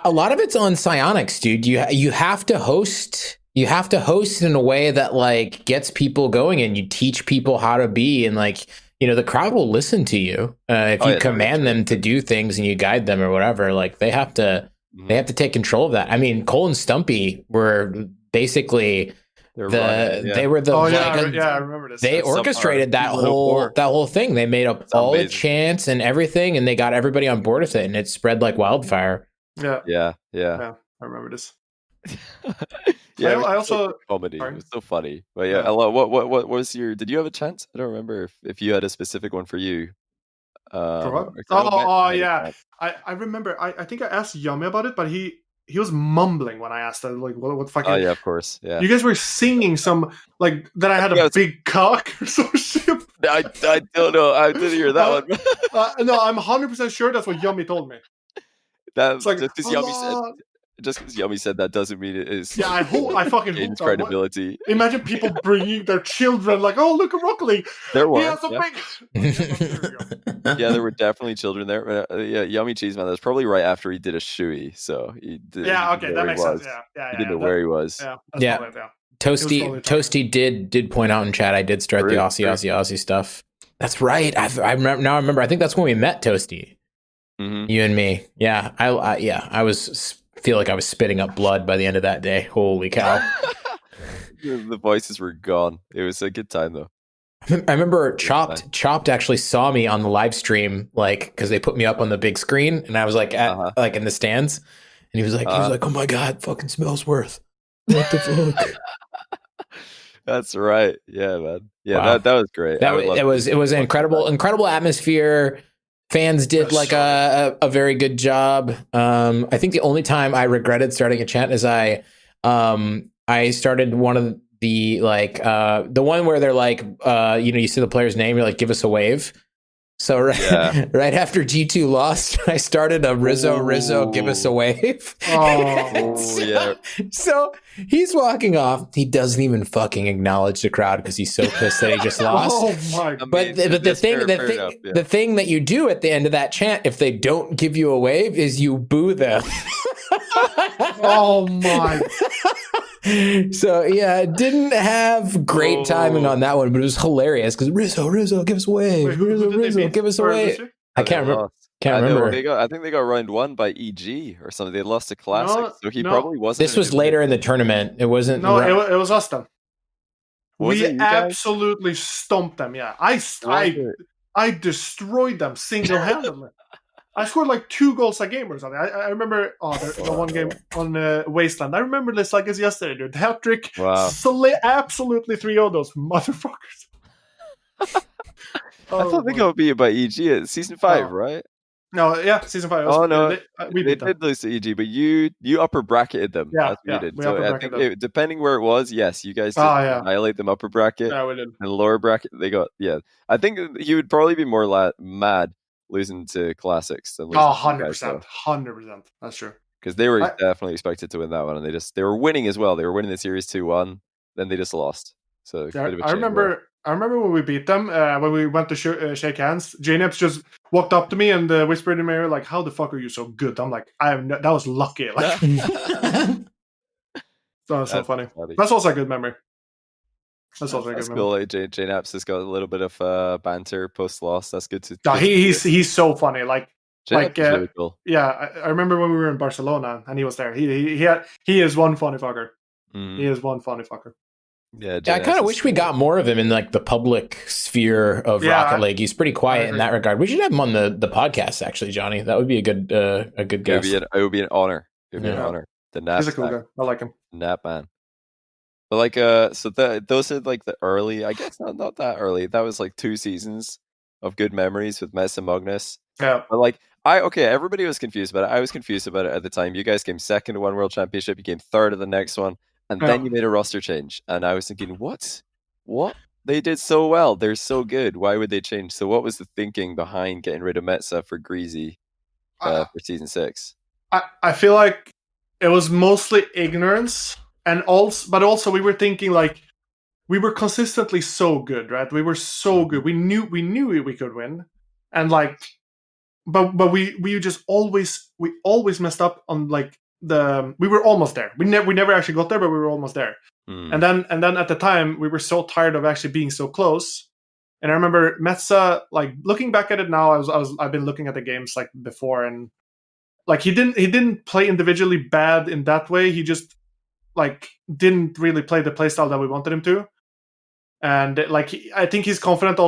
Speaker 1: A lot of it's on Psionics, dude. You have to host. You have to host in a way that like gets people going, and you teach people how to be, and like. The crowd will listen to you if you command them to do things and you guide them or whatever. Like they have to take control of that. I mean, Cole and Stumpy were basically They were the
Speaker 2: I remember this.
Speaker 1: They orchestrated that whole thing. They made up all the chants and everything, and they got everybody on board with it, and it spread like wildfire.
Speaker 2: Yeah. I remember this.
Speaker 3: Yeah,
Speaker 2: I also
Speaker 3: comedy. Sorry? It was so funny. But yeah, what was your? Did you have a chant? I don't remember if you had a specific one for you.
Speaker 2: Yeah. I remember. I think I asked Yummy about it, but he was mumbling when I asked that. Like, what fucking?
Speaker 3: Oh yeah, of course. Yeah.
Speaker 2: You guys were singing some like that. I had a big cock or some shit.
Speaker 3: I don't know. I didn't hear that one.
Speaker 2: No, I'm 100% sure that's what Yummy told me.
Speaker 3: That's like just because Yummy said. Just because Yummy said that doesn't mean it is.
Speaker 2: Yeah, I fucking hope
Speaker 3: credibility.
Speaker 2: Imagine people bringing their children, like, oh, look at Rocket League.
Speaker 3: There were.
Speaker 2: Yeah,
Speaker 3: there were definitely children there. Yeah, Yummy Cheese Man. That's probably right after he did a shoey. So he did.
Speaker 2: Yeah, okay, that makes sense. Yeah.
Speaker 3: He didn't know where he was.
Speaker 2: Yeah.
Speaker 1: Toasty did point out in chat. I did start the Aussie stuff. That's right. I remember. I think that's when we met Toasty.
Speaker 3: Mm-hmm.
Speaker 1: You and me. Yeah. I feel like I was spitting up blood by the end of that day. Holy cow.
Speaker 3: The voices were gone. It was a good time though.
Speaker 1: I remember Chopped actually saw me on the live stream, like, because they put me up on the big screen, and I was like like in the stands, and he was like, oh my god, fucking smells worth. What the fuck?
Speaker 3: That's right. Yeah, man. Yeah,
Speaker 1: wow.
Speaker 3: that was great.
Speaker 1: It was an incredible atmosphere. Fans did like a very good job. I think the only time I regretted starting a chant is I started one of the the one where they're like you see the player's name, you're like, give us a wave. So right after G2 lost, I started a Rizzo, give us a wave.
Speaker 3: Yeah.
Speaker 1: So he's walking off. He doesn't even fucking acknowledge the crowd because he's so pissed that he just lost.
Speaker 2: Oh my god!
Speaker 1: But the thing that you do at the end of that chant, if they don't give you a wave, is you boo them.
Speaker 2: Oh my!
Speaker 1: So yeah, it didn't have great timing on that one, but it was hilarious because Rizzo, give us a wave.
Speaker 2: Wait,
Speaker 1: Rizzo, give us a wave. I can't remember.
Speaker 3: I think they got round 1 by EG or something. They lost a classic, so he probably wasn't.
Speaker 1: This was later in the tournament. It wasn't.
Speaker 2: No, it was us then. We absolutely stomped them. Yeah, I destroyed them single-handedly. I scored like 2 goals a game or something. I remember the one game on Wasteland. I remember this like it's yesterday, dude. Hat trick.
Speaker 3: Wow.
Speaker 2: Absolutely 3-0 those motherfuckers.
Speaker 3: I thought they got beat by EG at season 5, right?
Speaker 2: No, yeah, season 5.
Speaker 3: They did lose to EG, but you upper bracketed them.
Speaker 2: Yeah,
Speaker 3: we did.
Speaker 2: We
Speaker 3: so I think depending where it was, yes, you guys did annihilate them upper bracket.
Speaker 2: Yeah, we did.
Speaker 3: And lower bracket, they got I think he would probably be more mad losing to classics than losing
Speaker 2: 100%. That's true.
Speaker 3: Because they were definitely expected to win that one, and they were winning as well. They were winning the series 2-1, then they just lost. So
Speaker 2: I remember when we beat them, when we went to shake hands, JNeps just walked up to me and whispered in my ear, like, how the fuck are you so good? I'm like, that was lucky. Like, that was so funny. That's also a good memory. That's also a good
Speaker 3: cool. Like, JNeps has got a little bit of banter post-loss. That's good to
Speaker 2: he's so funny. Like,
Speaker 3: really cool.
Speaker 2: Yeah, I remember when we were in Barcelona and he was there. He is one funny fucker. He is one funny fucker.
Speaker 3: Yeah,
Speaker 1: I kind of wish we got more of him in like the public sphere of Rocket League. He's pretty quiet in that regard. We should have him on the podcast, actually, Johnny. That would be a good guest.
Speaker 3: It would be an honor. It would be an honor. The Nap.
Speaker 2: He's a cool guy. I like him.
Speaker 3: Nap man. But like, so those are like the early. I guess not that early. That was like 2 seasons of good memories with Metsanauris and Mognus.
Speaker 2: Yeah.
Speaker 3: But like, everybody was confused about it. I was confused about it at the time. You guys came second to one World Championship. You came third of the next one. And then you made a roster change, and I was thinking, what? They did so well. They're so good. Why would they change? So what was the thinking behind getting rid of Metsa for Greasy for season 6?
Speaker 2: I feel like it was mostly ignorance, but also we were thinking like we were consistently so good, right? We were so good. We knew we could win, and like, but we just always messed up on like. We were almost there. We never actually got there, but we were almost there. And then at the time we were so tired of actually being so close. And I remember Metsa, like looking back at it now, I've been looking at the games like before, and like he didn't play individually bad in that way. He just like didn't really play the playstyle that we wanted him to. And like I think his confidence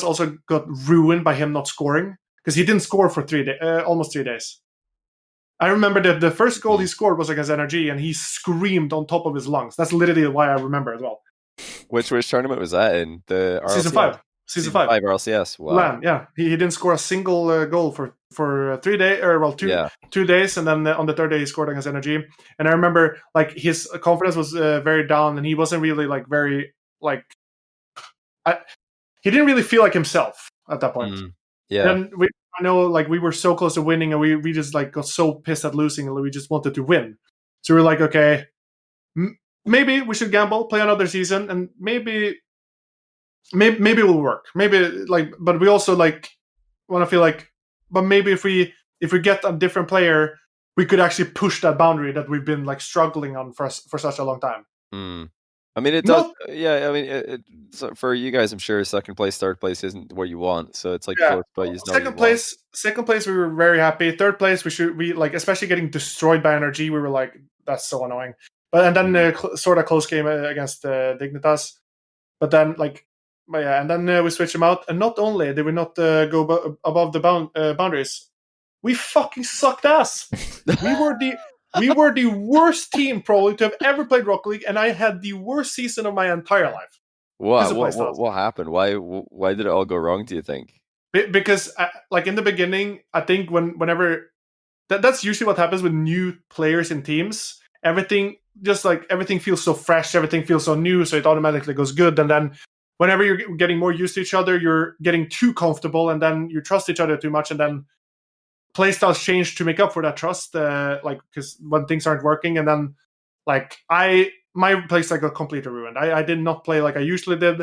Speaker 2: also got ruined by him not scoring, because he didn't score for almost 3 days. I remember that the first goal he scored was against NRG, and he screamed on top of his lungs. That's literally why I remember as well.
Speaker 3: Which tournament was that in? The RLCS?
Speaker 2: Season 5
Speaker 3: RLCS. Wow.
Speaker 2: LAN, yeah. He didn't score a single goal for 3 days, or well, 2 days, and then on the third day he scored against NRG. And I remember like his confidence was very down, and he wasn't really like very like. He didn't really feel like himself at that point.
Speaker 3: Yeah.
Speaker 2: And I know like we were so close to winning, and we just like got so pissed at losing, and we just wanted to win. So we're like, okay, maybe we should gamble, play another season, and maybe it will work. Maybe like, but we also like want to feel like, but maybe if we get a different player, we could actually push that boundary that we've been like struggling on for such a long time.
Speaker 3: I mean, it does. Yeah, I mean, so for you guys, I'm sure second place, third place isn't where you want. So it's like close, but you know
Speaker 2: second place, we were very happy. Third place, we like, especially getting destroyed by NRG. We were like, that's so annoying. But and then sort of close game against Dignitas. But then like, and then we switched them out. And not only did we not go above the boundaries, we fucking sucked ass. We were the worst team probably to have ever played Rocket League, and I had the worst season of my entire life.
Speaker 3: What happened? Why did it all go wrong, do you think?
Speaker 2: Because like in the beginning, I think whenever that's usually what happens with new players in teams. Everything feels so fresh, everything feels so new, so it automatically goes good. And then whenever you're getting more used to each other, you're getting too comfortable, and then you trust each other too much, and then playstyles change to make up for that trust, like because when things aren't working, and then like my playstyle got completely ruined. I did not play like I usually did,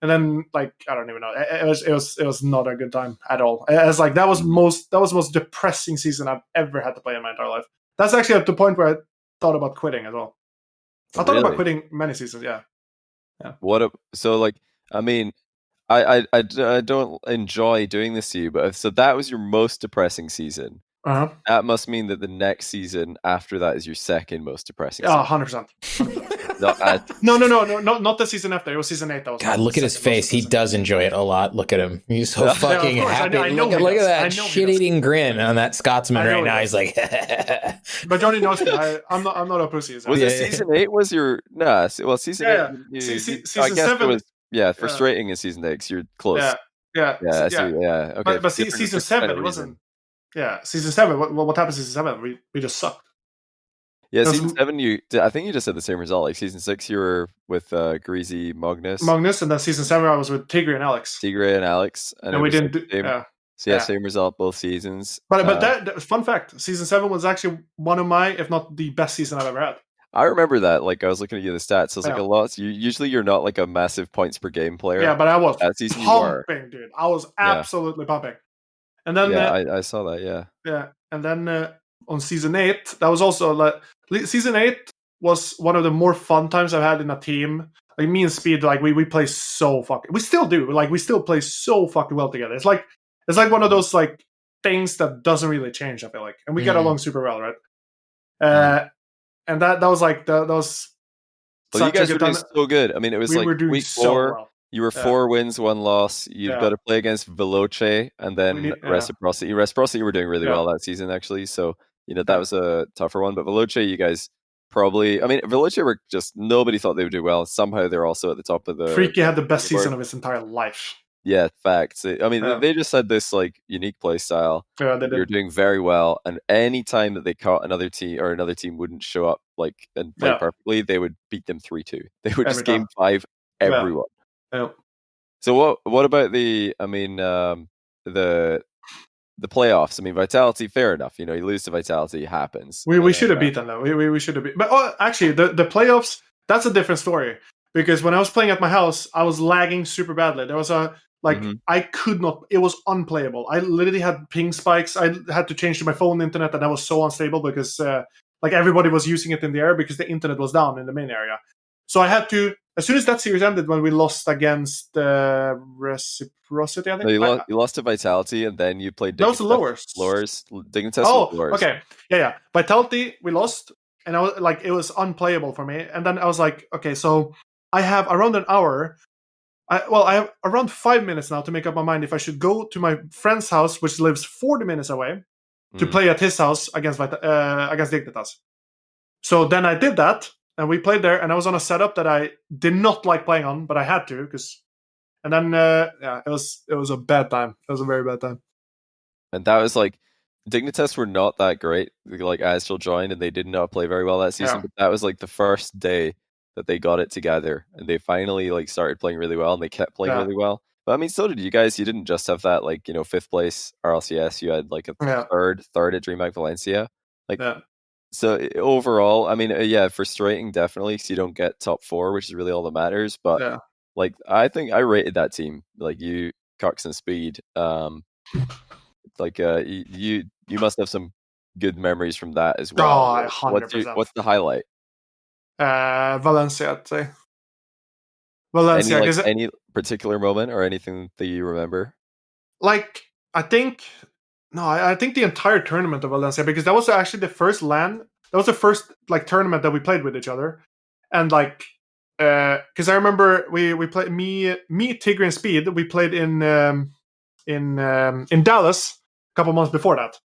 Speaker 2: and then like I don't even know. It was not a good time at all. It's like that was the most depressing season I've ever had to play in my entire life. That's actually at the point where I thought about quitting as well. I thought about quitting many seasons. Yeah.
Speaker 3: So like I mean. I don't enjoy doing this to you, but so that was your most depressing season. That must mean that the next season after that is your second most depressing season.
Speaker 2: 100%. Not the season after. It was season 8. That was
Speaker 1: God, look at his face. He does enjoy it a lot. Look at him. He's so fucking happy. Look at that shit-eating grin on that Scotsman right now. He's like...
Speaker 2: But Johnny knows me. I'm not a pussy.
Speaker 3: Was it season 8 was your... No, well, season 8...
Speaker 2: Season
Speaker 3: I guess
Speaker 2: 7...
Speaker 3: it was... Yeah, frustrating in season 8 because you're close.
Speaker 2: Yeah.
Speaker 3: Okay.
Speaker 2: But season 7, it wasn't. Yeah, season 7. What happened in season 7? We just sucked.
Speaker 3: Yeah, season 7. I think you just had the same result. Like season 6, you were with gReazymeister,
Speaker 2: Mognus, and then season 7, I was with Tigre and Alex,
Speaker 3: and
Speaker 2: we didn't.
Speaker 3: Same result both seasons.
Speaker 2: But that fun fact: season 7 was actually one of my, if not the best season I've ever had.
Speaker 3: I remember that. Like I was looking at the stats. I was like a lot. Usually you're not like a massive points per game player.
Speaker 2: Yeah, but I was
Speaker 3: that season
Speaker 2: pumping, dude. I was absolutely pumping. And then
Speaker 3: I saw that. Yeah.
Speaker 2: And then on season 8, that was also like season 8 was one of the more fun times I've had in a team. Like me and Speed, like we play so fucking. We still do. Like we still play so fucking well together. It's like one of those like things that doesn't really change. I feel like, and we get along super well, right? And that was like that was.
Speaker 3: Well, you guys were doing so good. I mean, it was like week 4. Well. You were 4 wins, 1 loss. You've got to play against Veloce and then Reciprocity. Reciprocity were doing really well that season, actually. So that was a tougher one. But Veloce, you guys probably. I mean, Veloce were just nobody thought they would do well. Somehow they're also at the top of the.
Speaker 2: Freaky had the best season of his entire life.
Speaker 3: Yeah, facts. I mean, they just had this like unique play style.
Speaker 2: Yeah, they did.
Speaker 3: You're doing very well, and any time that they caught another team or another team wouldn't show up like and play perfectly, they would beat them 3-2. They would just game 5 everyone.
Speaker 2: Yeah.
Speaker 3: So what about the? I mean, the playoffs. I mean, Vitality. Fair enough. You lose to Vitality. It happens.
Speaker 2: We should have beaten them. We should have beat. But actually, the playoffs. That's a different story. Because when I was playing at my house, I was lagging super badly. There was I could not. It was unplayable. I literally had ping spikes. I had to change to my phone internet, and that was so unstable because everybody was using it in the air because the internet was down in the main area. So I had to. As soon as that series ended, when we lost against Reciprocity, I think
Speaker 3: you lost to Vitality, and then you played.
Speaker 2: That was the lowers.
Speaker 3: Dignitas. Oh,
Speaker 2: okay, yeah. Vitality, we lost. and I was like, it was unplayable for me. And then I was like, okay, so I have around an hour. I have around 5 minutes now to make up my mind if I should go to my friend's house, which lives 40 minutes away, to play at his house against Dignitas. So then I did that, and we played there, and I was on a setup that I did not like playing on, but I had to, and then it was a bad time. It was a very bad time.
Speaker 3: And that was like, Dignitas were not that great. Like, I still joined, and they did not play very well that season. But that was like the first day that they got it together, and they finally like started playing really well, and they kept playing really well. But I mean, so did you guys. You didn't just have that, like, 5th place RLCS. You had like a third at DreamHack Valencia. Like, so overall, I mean, frustrating definitely, because you don't get top 4, which is really all that matters. But like, I think I rated that team, like you, Cox and Speed. Like, you must have some good memories from that as well.
Speaker 2: Oh, 100%.
Speaker 3: What's the highlight?
Speaker 2: Valencia, I'd say. Valencia.
Speaker 3: Any particular moment or anything that you remember?
Speaker 2: Like, I think the entire tournament of Valencia, because that was actually the first LAN. That was the first like tournament that we played with each other, and like, because I remember we played me, Tigre, and Speed. We played in Dallas a couple months before that,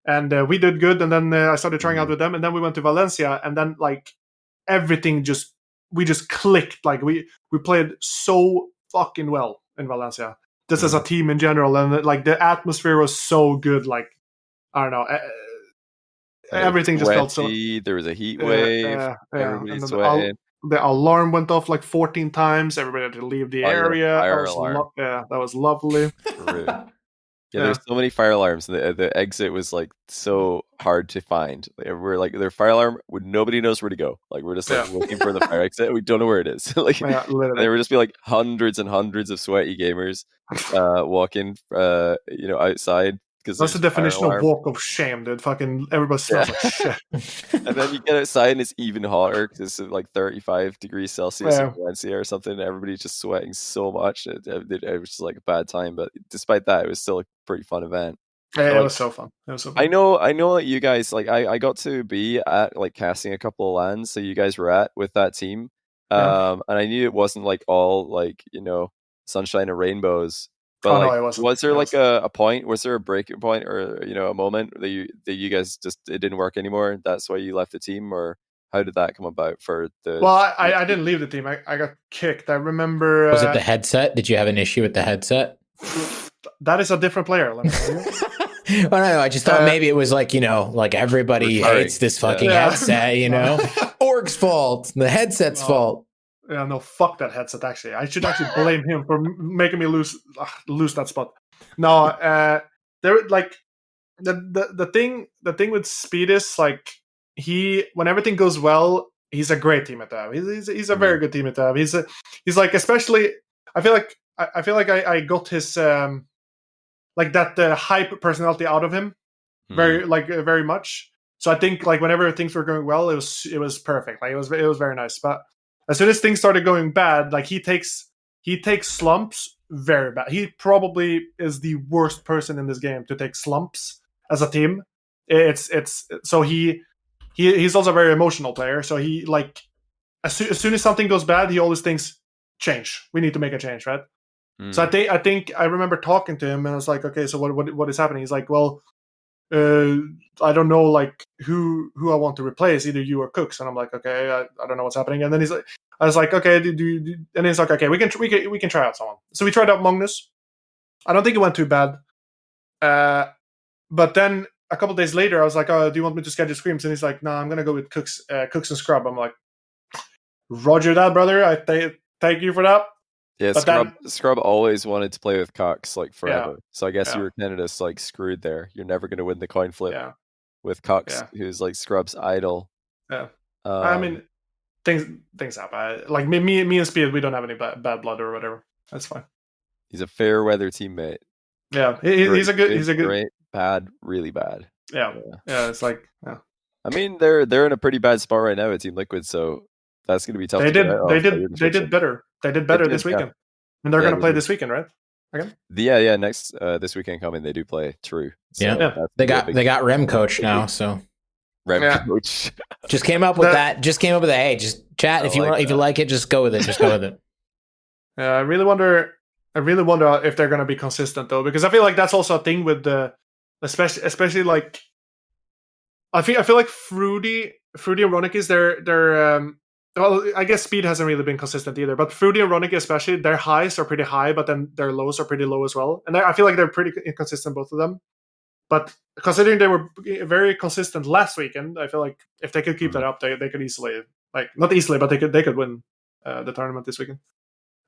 Speaker 2: and we did good. And then I started trying out with them, and then we went to Valencia, and then like everything we just clicked. Like we played so fucking well in Valencia. Just as a team in general, and like the atmosphere was so good. Like, I don't know, everything just felt so.
Speaker 3: There was a heat wave. Everybody's sweating.
Speaker 2: The alarm went off like 14 times. Everybody had to leave the area. That was lovely.
Speaker 3: There's so many fire alarms. The exit was like so hard to find. We're like, their fire alarm, nobody knows where to go. Like, we're just like looking for the fire exit. We don't know where it is. Like, there would just be like hundreds and hundreds of sweaty gamers walking, outside.
Speaker 2: That's the definition of walk of shame, dude. Fucking everybody smells like shit.
Speaker 3: And then you get outside and it's even hotter because it's like 35 degrees Celsius in Valencia or something. And everybody's just sweating so much. It was just like a bad time. But despite that, it was still a pretty fun event.
Speaker 2: Yeah, it was so fun.
Speaker 3: I know that you guys, like, I got to be at like casting a couple of LANs, so you guys were at with that team. And I knew it wasn't like all like, sunshine and rainbows. But was there like a point? Was there a breaking point, or a moment that you guys just, it didn't work anymore? That's why you left the team, or how did that come about for the?
Speaker 2: Well, I didn't leave the team. I got kicked. I remember.
Speaker 1: Was it the headset? Did you have an issue with the headset?
Speaker 2: That is a different player. Let me tell you.
Speaker 1: Well, no, I just thought maybe it was like like everybody hates this fucking headset. Org's fault. The headset's fault.
Speaker 2: Yeah, no, fuck that headset. Actually, I should actually blame him for making me lose that spot. No, there like the thing with Speed is like when everything goes well, he's a great teammate to have. He's a very good teammate to have. He's like, especially I feel like I got his like that hype personality out of him very much. So I think like whenever things were going well, it was perfect. Like it was very nice, but as soon as things started going bad, like he takes slumps very bad. He probably is the worst person in this game to take slumps as a team. It's so he's also a very emotional player. So he like as soon as something goes bad, he always thinks change. We need to make a change, right? So I think I remember talking to him and I was like, okay, so what is happening? He's like, well, I don't know, like who I want to replace, either you or Cooks. And I'm like, okay, I don't know what's happening. And then I was like, okay, and he's like, okay, we can try out someone. So we tried out Mognus. I don't think it went too bad. But then a couple days later, I was like, oh, do you want me to schedule scrims? And he's like, no, I'm gonna go with Cooks and Scrub. I'm like, Roger that, brother. I thank you for that.
Speaker 3: Yeah, Scrub always wanted to play with Cox like forever. So I guess you were kind of just like screwed there. You're never going to win the coin flip with Cox, who's like Scrub's idol.
Speaker 2: Yeah, I mean, things happen. Like me and Speed, we don't have any bad blood or whatever. That's fine.
Speaker 3: He's a fair weather teammate.
Speaker 2: Yeah, he's a good
Speaker 3: great, bad, really bad.
Speaker 2: Yeah. It's like
Speaker 3: I mean, they're in a pretty bad spot right now at Team Liquid, so that's going to be tough. They
Speaker 2: did better. They did better this weekend, and they're going to play this weekend, right? Again?
Speaker 3: Next this weekend coming, they do play True. So
Speaker 1: they got Rem coach now. So
Speaker 3: Rem coach.
Speaker 1: Just came up with that. Just came up with that. Hey, just chat if you want. If you like it, just go with it. Just go with it.
Speaker 2: I really wonder if they're going to be consistent though, because I feel like that's also a thing with the, especially like, I feel like Fruity and Ronick they're well, I guess Speed hasn't really been consistent either, but Fruity and Ronick especially, their highs are pretty high, but then their lows are pretty low as well, and I feel like they're pretty inconsistent, both of them. But considering they were very consistent last weekend, I feel like if they could keep that up, they could easily, like, not easily, but they could win the tournament this weekend.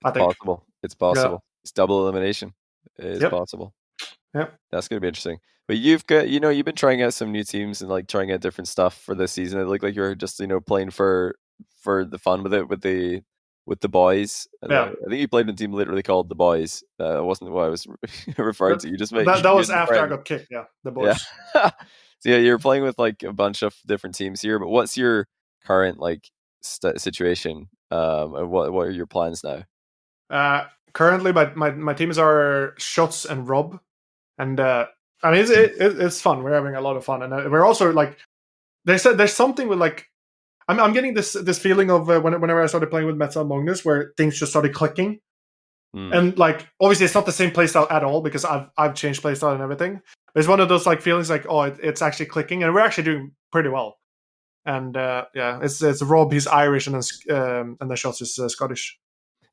Speaker 2: I think
Speaker 3: possible. It's possible. Yeah. It's double elimination. It is possible.
Speaker 2: Yeah,
Speaker 3: that's going to be interesting. But you've got, you've been trying out some new teams and like trying out different stuff for this season. It looked like you're just, playing for the fun with it with the boys.
Speaker 2: Yeah.
Speaker 3: I think you played in a team literally called the Boys. Wasn't what I was referring to. You just made
Speaker 2: that was after I got kicked. Yeah, the Boys.
Speaker 3: Yeah. So yeah, you're playing with like a bunch of different teams here. But what's your current like situation? And what are your plans now?
Speaker 2: Currently, my teams are Shots and Rob, and it's fun. We're having a lot of fun, and we're also like, there's something with like, I'm getting this feeling of whenever I started playing with Metsanauris and Mognus, where things just started clicking, and like obviously it's not the same playstyle at all because I've changed playstyle and everything. But it's one of those like feelings like, oh, it's actually clicking, and we're actually doing pretty well. And it's Rob, he's Irish, and the Shots is Scottish.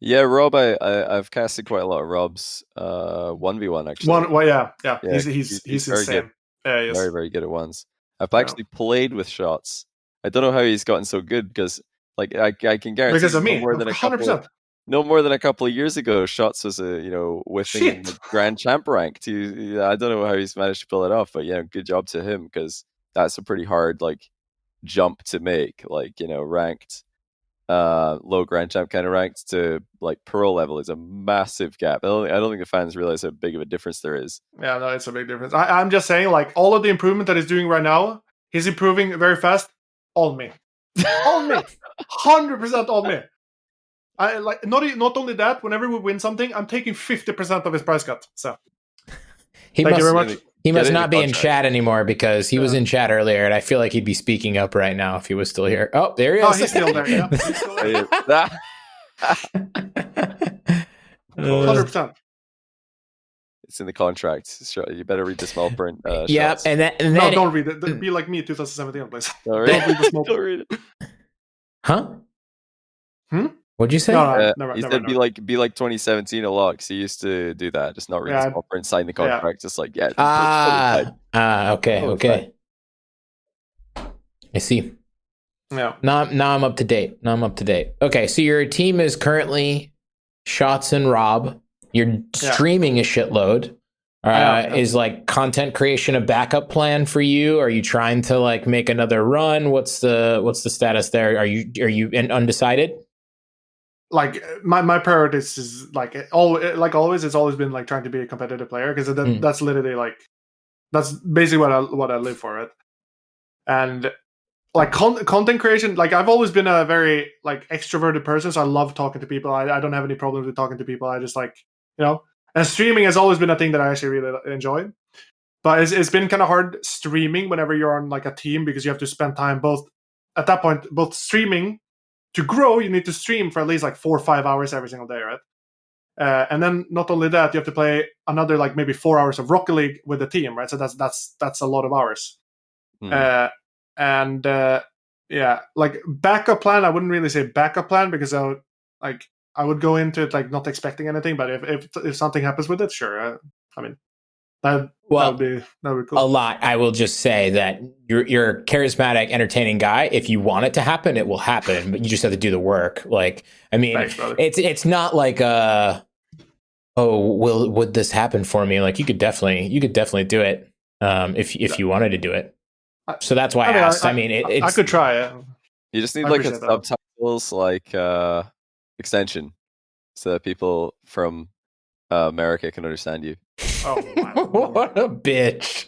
Speaker 3: Yeah, Rob, I've casted quite a lot of Robs, 1v1 actually.
Speaker 2: Yeah. He's insane. Yeah, he is.
Speaker 3: Very, very good at ones. I've actually played with Shots. I don't know how he's gotten so good because, like, I can guarantee
Speaker 2: because of me,
Speaker 3: no more than
Speaker 2: 100%.
Speaker 3: No more than a couple of years ago, Shots was whiffing the Grand Champ rank. I don't know how he's managed to pull it off, but yeah, good job to him because that's a pretty hard like jump to make. Like ranked. Low Grand Champ kind of ranked to like pro level is a massive gap. I don't think the fans realize how big of a difference there is.
Speaker 2: Yeah, no, it's a big difference. I'm just saying, like, all of the improvement that he's doing right now, he's improving very fast. All me, 100% all me. I like not only that. Whenever we win something, I'm taking 50% of his price cut. So
Speaker 1: thank you very much. He must not be in chat anymore because he was in chat earlier, and I feel like he'd be speaking up right now if he was still here. Oh, there he is.
Speaker 2: Oh, he's still there. Yeah, he's still there. 100%.
Speaker 3: It's in the contract. You better read the small print.
Speaker 1: Yeah, and then
Speaker 2: no, don't read it. Be like me, 2017, please.
Speaker 3: Don't read
Speaker 2: the small
Speaker 3: don't read it.
Speaker 1: Huh? What'd you say?
Speaker 2: No,
Speaker 3: he said be like 2017 a lot because he used to do that. Just not read the small print, sign the contract. Just like
Speaker 1: okay. I see.
Speaker 2: Yeah.
Speaker 1: Now I'm up to date. Okay, so your team is currently Shots and Rob. You're streaming a shitload. Is like content creation a backup plan for you? Are you trying to like make another run? What's the status there? Are you undecided?
Speaker 2: Like my priorities is like always. It's always been like trying to be a competitive player because that's literally like that's basically what I live for, right? And like content creation, like I've always been a very like extroverted person, so I love talking to people. I don't have any problems with talking to people. I just like and streaming has always been a thing that I actually really enjoy. But it's been kind of hard streaming whenever you're on like a team because you have to spend time both streaming. To grow, you need to stream for at least like 4 or 5 hours every single day, right? And then not only that, you have to play another like maybe 4 hours of Rocket League with the team, right? So that's a lot of hours. Like backup plan, I wouldn't really say backup plan because I would go into it like not expecting anything. But if something happens with it, sure. That would be cool.
Speaker 1: A lot. I will just say that you're a charismatic, entertaining guy. If you want it to happen, it will happen, but you just have to do the work. Like, I mean,
Speaker 2: thanks, brother.
Speaker 1: It's not like would this happen for me? Like you could definitely do it if you wanted to do it. So that's why I asked.
Speaker 2: I could try it.
Speaker 3: You just need like a subtitles like extension so that people from America can understand you.
Speaker 2: Oh, wow.
Speaker 1: What a bitch!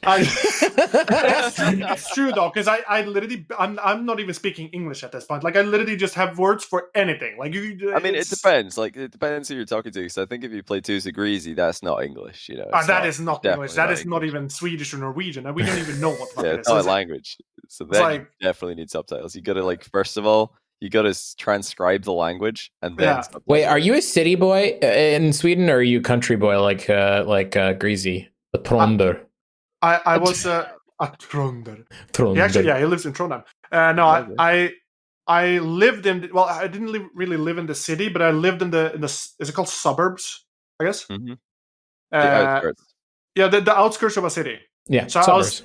Speaker 2: It's true though, because I literally I'm not even speaking English at this point. Like I literally just have words for anything. Like
Speaker 3: it depends. Like it depends who you're talking to. So I think if you play Two's gReazy, that's not English.
Speaker 2: That is not English. That is not even Swedish or Norwegian. We don't even know what fuck it is.
Speaker 3: It's not a language. So then you definitely need subtitles. You gotta first of all, you gotta transcribe the language and then.
Speaker 1: Wait, are you a city boy in Sweden, or are you a country boy like Greasy, the Tronder?
Speaker 2: I was a Tronder. He lives in Trondheim. I lived in. Well, I didn't really live in the city, but I lived in the. Is it called suburbs? I guess.
Speaker 3: Mm-hmm. The outskirts.
Speaker 2: Yeah, the outskirts of a city.
Speaker 1: Yeah.
Speaker 2: So suburbs.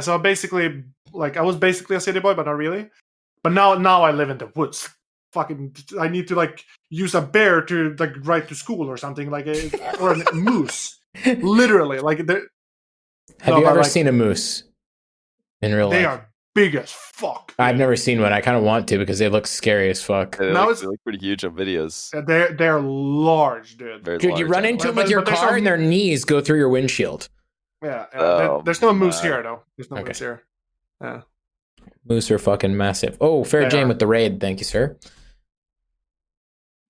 Speaker 2: So basically, I was basically a city boy, but not really. But now I live in the woods. Fucking, I need to use a bear to ride to school or something or a moose. Literally,
Speaker 1: Have you ever seen a moose in real life?
Speaker 2: They are big as fuck. Dude.
Speaker 1: I've never seen one. I kind of want to because they look scary as fuck.
Speaker 3: They look pretty huge on videos.
Speaker 2: They're large, dude.
Speaker 1: Dude, you run into them with your car and their knees go through your windshield.
Speaker 2: Yeah. There's no moose here, though. There's no moose here. Yeah.
Speaker 1: Moose are fucking massive. Oh, Fair Jane with the raid. Thank you, sir.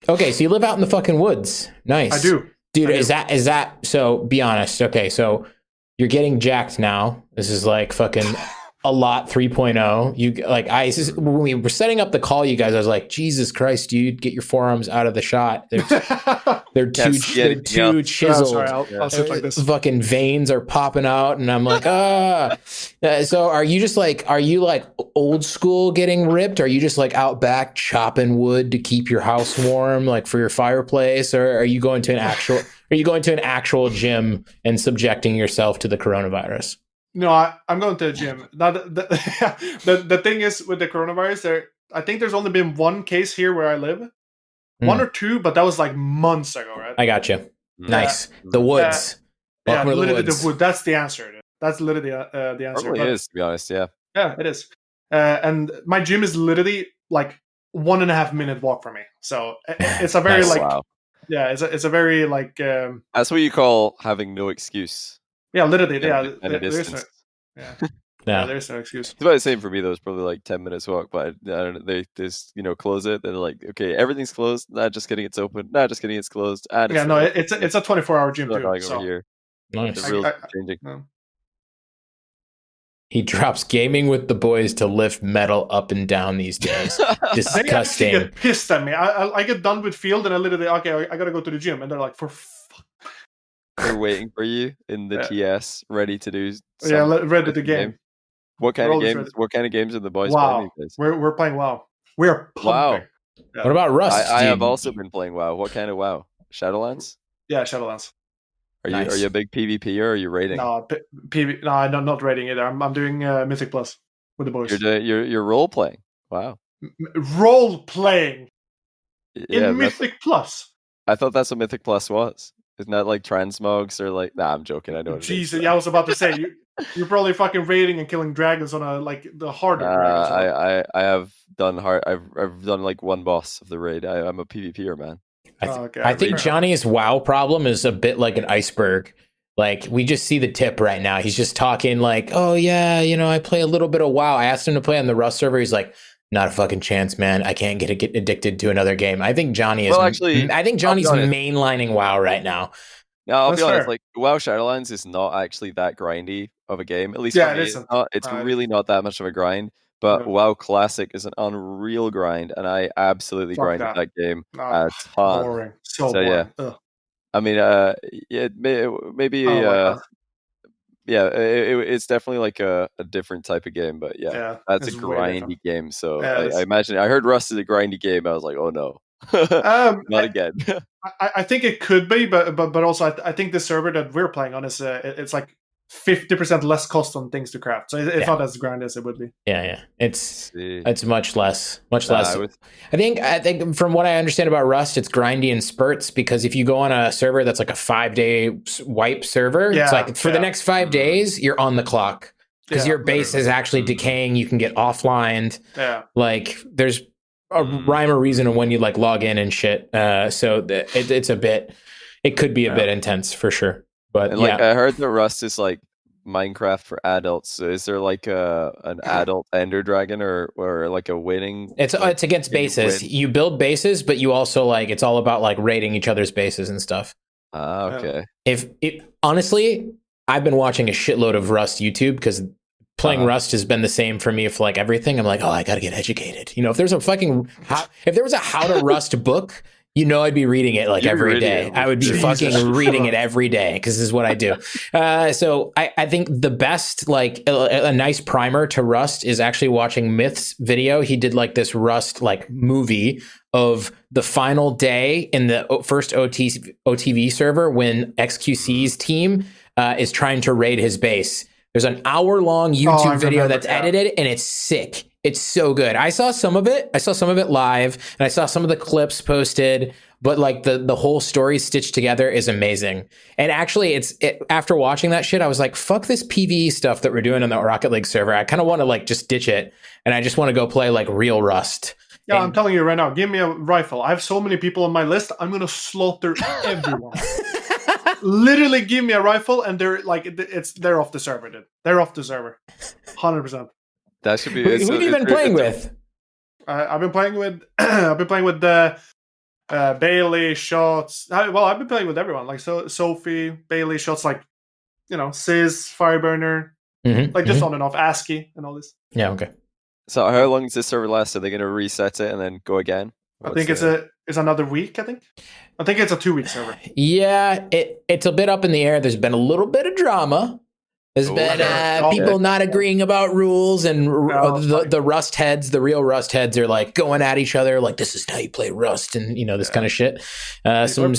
Speaker 1: Okay, so you live out in the fucking woods. Nice.
Speaker 2: I do.
Speaker 1: Dude, is that so be honest. Okay, so you're getting jacked now. This is fucking Al0t 3.0. When we were setting up the call, you guys, I was like, Jesus Christ, dude, get your forearms out of the shot. They're too chiseled.
Speaker 2: Sorry, I'll sit like this.
Speaker 1: Fucking veins are popping out, and I'm like, So are you just are you old school getting ripped? Are you just out back chopping wood to keep your house warm, for your fireplace, or are you going to an actual gym and subjecting yourself to the coronavirus?
Speaker 2: No, I'm going to the gym. Now, the thing is with the coronavirus, I think there's only been one case here where I live. One or two, but that was months ago, right?
Speaker 1: I got you. Nice. The woods.
Speaker 2: Literally the wood. That's the answer. Dude. That's literally the answer.
Speaker 3: Probably is, to be honest, yeah.
Speaker 2: Yeah, it is. And my gym is literally 1.5 minute walk from me. So it's a very
Speaker 1: nice.
Speaker 2: Wow. Yeah, it's a very
Speaker 3: That's what you call having no excuse.
Speaker 2: Yeah, literally.
Speaker 3: There's
Speaker 2: no excuse.
Speaker 3: It's about the same for me though. It's probably 10 minutes walk, but I don't know, they just close it. They're okay, everything's closed. Not just kidding, it's open. Not just kidding, it's closed.
Speaker 2: It's a 24-hour gym too.
Speaker 3: Over here.
Speaker 1: Nice.
Speaker 3: The rules changing.
Speaker 1: He drops gaming with the boys to lift metal up and down these days. Disgusting.
Speaker 2: They get pissed at me. I get done with field and I literally I gotta go to the gym, and they're for fuck.
Speaker 3: They're waiting for you in the TS, ready to do.
Speaker 2: Ready to game.
Speaker 3: What kind of games? What kind of games are the boys
Speaker 2: playing?
Speaker 3: These days?
Speaker 2: We're playing WoW. We're pumping.
Speaker 3: WoW.
Speaker 2: Yeah.
Speaker 1: What about Rust?
Speaker 3: I have also been playing WoW. What kind of WoW? Shadowlands.
Speaker 2: Yeah, Shadowlands.
Speaker 3: Are you a big PvP or are you raiding?
Speaker 2: No, No, I'm not raiding either. I'm doing Mythic Plus with the boys.
Speaker 3: You're role playing. Wow.
Speaker 2: Role playing in Mythic Plus.
Speaker 3: I thought that's what Mythic Plus was. Isn't that transmogs or Nah, I'm joking. I know.
Speaker 2: Jesus, I was about to say you're probably fucking raiding and killing dragons on the harder dragons.
Speaker 3: I have done hard. I've done one boss of the raid. I'm a PvPer, man.
Speaker 1: I think Johnny's WoW problem is a bit like an iceberg. We just see the tip right now. He's just talking oh yeah, I play a little bit of WoW. I asked him to play on the Rust server. He's like, not a fucking chance, man. I can't get addicted to another game. I think Johnny is. Well, actually, I think Johnny's mainlining WoW right now.
Speaker 3: No, I'll be honest. WoW Shadowlands is not actually that grindy of a game. At least for me, it's really not that much of a grind. But WoW Classic is an unreal grind, and I absolutely grinded that game a ton.
Speaker 2: Boring. So boring.
Speaker 3: Yeah.
Speaker 2: Ugh.
Speaker 3: I mean, maybe. It's definitely a different type of game, but that's a grindy game. So I imagine I heard Rust is a grindy game. I was like, oh no, not again.
Speaker 2: I think it could be, but also I think the server that we're playing on is it's 50% less cost on things to craft, so it's not as grindy as it would be.
Speaker 1: Yeah, it's much less. I think from what I understand about Rust, it's grindy in spurts, because if you go on a server that's a 5-day wipe server, it's for the next 5 days you're on the clock, because your base is actually decaying. You can get offlined. There's a rhyme or reason of when you log in and shit. So it's a bit. It could be a bit intense for sure. But
Speaker 3: I heard that Rust is Minecraft for adults. So is there an adult Ender Dragon or a winning?
Speaker 1: It's against bases. You build bases, but you also it's all about raiding each other's bases and stuff.
Speaker 3: Ah, okay.
Speaker 1: Honestly, I've been watching a shitload of Rust YouTube, because playing Rust has been the same for me for like everything. I'm like, oh, I got to get educated. You know, if there was a how to Rust book, you know, I'd be reading it like every day. I would be fucking reading it every day because this is what I do. So I think the best, like a nice primer to Rust is actually watching Myth's video. He did like this Rust like movie of the final day in the first OTV server when XQC's team is trying to raid his base. There's an hour-long YouTube video that's edited, and it's sick. It's so good. I saw some of it. I saw some of it live, and I saw some of the clips posted. But like the whole story stitched together is amazing. And actually, after watching that shit, I was like, "Fuck this PvE stuff that we're doing on the Rocket League server." I kind of want to like just ditch it, and I just want to go play like real Rust.
Speaker 2: Yeah, I'm telling you right now. Give me a rifle. I have so many people on my list. I'm gonna slaughter everyone. Literally, give me a rifle, and they're like, they're off the server, dude. They're off the server, 100%.
Speaker 3: That should be.
Speaker 1: Who have you been playing with?
Speaker 2: I've been playing with. Bailey shots. I've been playing with everyone, like Sophie, Bailey shots, like Sis, Fireburner, just on and off, ASCII, and all this.
Speaker 1: Yeah. Okay.
Speaker 3: So how long does this server last? Are they going to reset it and then go again?
Speaker 2: I think it's another week. I think it's a 2-week server.
Speaker 1: Yeah, it's a bit up in the air. There's been a little bit of drama. There's been people not agreeing about rules, and the Rust heads, the real Rust heads, are like going at each other, like this is how you play Rust, and this kind of shit. There's some.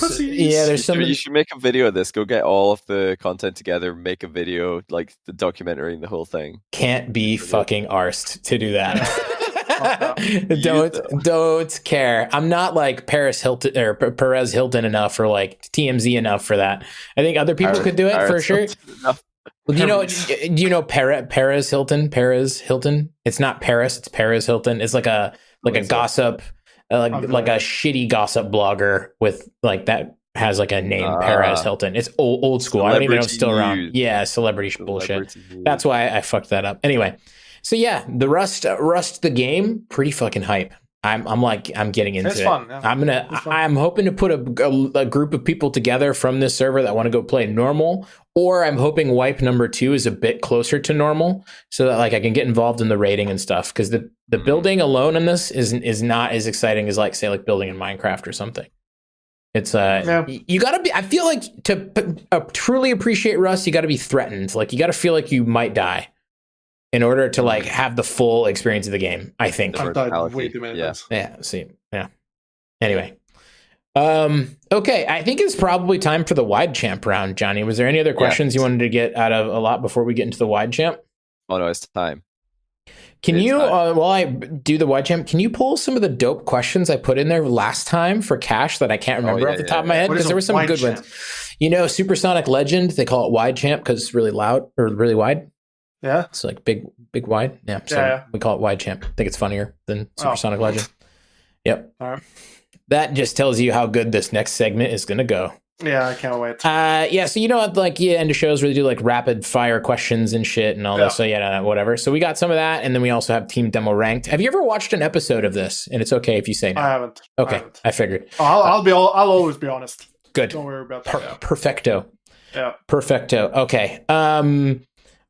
Speaker 3: You should make a video of this. Go get all of the content together, make a video, like the documentary, the whole thing.
Speaker 1: Can't be fucking arsed to do that. Don't care. I'm not like Perez Hilton enough, or like TMZ enough for that. I think other people could do it for sure. Well, do you know Perez Hilton? Perez Hilton? It's not Paris. It's Perez Hilton. It's like a gossip, like a shitty gossip blogger with like that has like a name, Perez Hilton. It's old school. I don't even know if it's still around. Yeah, celebrity bullshit. That's why I fucked that up. Anyway, so yeah, the Rust the game, pretty fucking hype. I'm getting into it. Fun, yeah. I'm hoping to put a group of people together from this server that want to go play normal, or I'm hoping wipe number 2 is a bit closer to normal, so that like I can get involved in the raiding and stuff. Because the building alone in this is not as exciting as like say like building in Minecraft or something. It's you gotta be. I feel like to truly appreciate Rust, you got to be threatened. Like you got to feel like you might die in order to like have the full experience of the game, I think.
Speaker 2: I've died way too many times.
Speaker 1: Yeah. See. Yeah. Anyway. Okay. I think it's probably time for the Widechamp round, Johnny. Was there any other questions you wanted to get out of A0t before we get into the Widechamp?
Speaker 3: Oh no, it's time.
Speaker 1: Can you, while I do the Widechamp, can you pull some of the dope questions I put in there last time for Cash that I can't remember off the top of my head? Because there were some good ones. Supersonic Legend, they call it Widechamp because it's really loud or really wide.
Speaker 2: Yeah.
Speaker 1: It's like big wide. Yeah. So we call it Widechamp. I think it's funnier than Supersonic Legend. Yep.
Speaker 2: All right.
Speaker 1: That just tells you how good this next segment is going to go.
Speaker 2: Yeah, I can't wait.
Speaker 1: So like end of shows where they do like rapid fire questions and shit and all that. So whatever. So we got some of that, and then we also have Team Demo Ranked. Have you ever watched an episode of this? And it's okay if you say no.
Speaker 2: I haven't.
Speaker 1: Okay, I figured.
Speaker 2: I'll always be honest.
Speaker 1: Good.
Speaker 2: Don't worry about that.
Speaker 1: Perfecto.
Speaker 2: Yeah.
Speaker 1: Perfecto. Okay.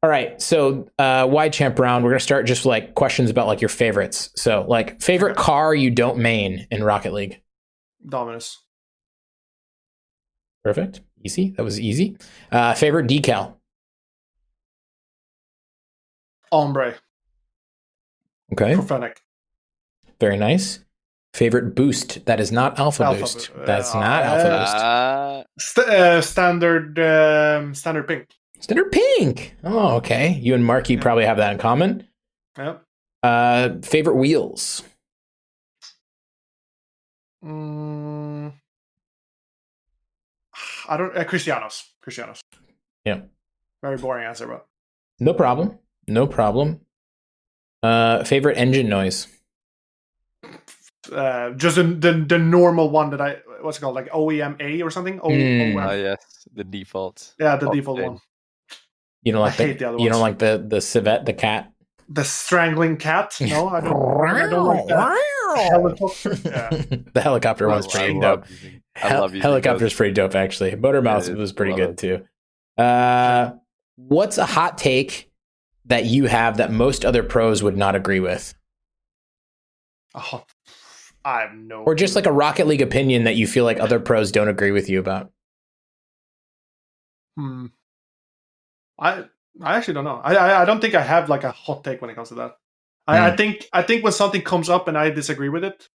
Speaker 1: All right, so Widechamp round, we're going to start just like questions about like your favorites. So like favorite car you don't main in Rocket League?
Speaker 2: Dominus.
Speaker 1: Perfect. Easy. That was easy. Favorite decal?
Speaker 2: Ombre.
Speaker 1: Okay.
Speaker 2: Prophetic.
Speaker 1: Very nice. Favorite boost? That is not Alpha Boost. That's not Alpha
Speaker 2: Boost. Standard pink.
Speaker 1: Standard pink. Oh, okay. You and Marky probably have that in common.
Speaker 2: Yep.
Speaker 1: Favorite wheels?
Speaker 2: I don't. Cristianos.
Speaker 1: Yeah.
Speaker 2: Very boring answer, but
Speaker 1: no problem. Favorite engine noise?
Speaker 2: Just the normal one that what's it called, like OEMA or something?
Speaker 3: Yes, the default.
Speaker 2: Yeah, the default one.
Speaker 1: You don't like you don't like the civet, the cat?
Speaker 2: The strangling cat? No, I don't like that. Helicopter.
Speaker 1: The helicopter one's pretty dope. Helicopter's pretty dope, actually. Motor Mouth was pretty good too. What's a hot take that you have that most other pros would not agree with?
Speaker 2: Oh, I have no.
Speaker 1: Or just like a Rocket League opinion that you feel like other pros don't agree with you about.
Speaker 2: I actually don't know. I don't think I have like a hot take when it comes to that. I think when something comes up and I disagree with it,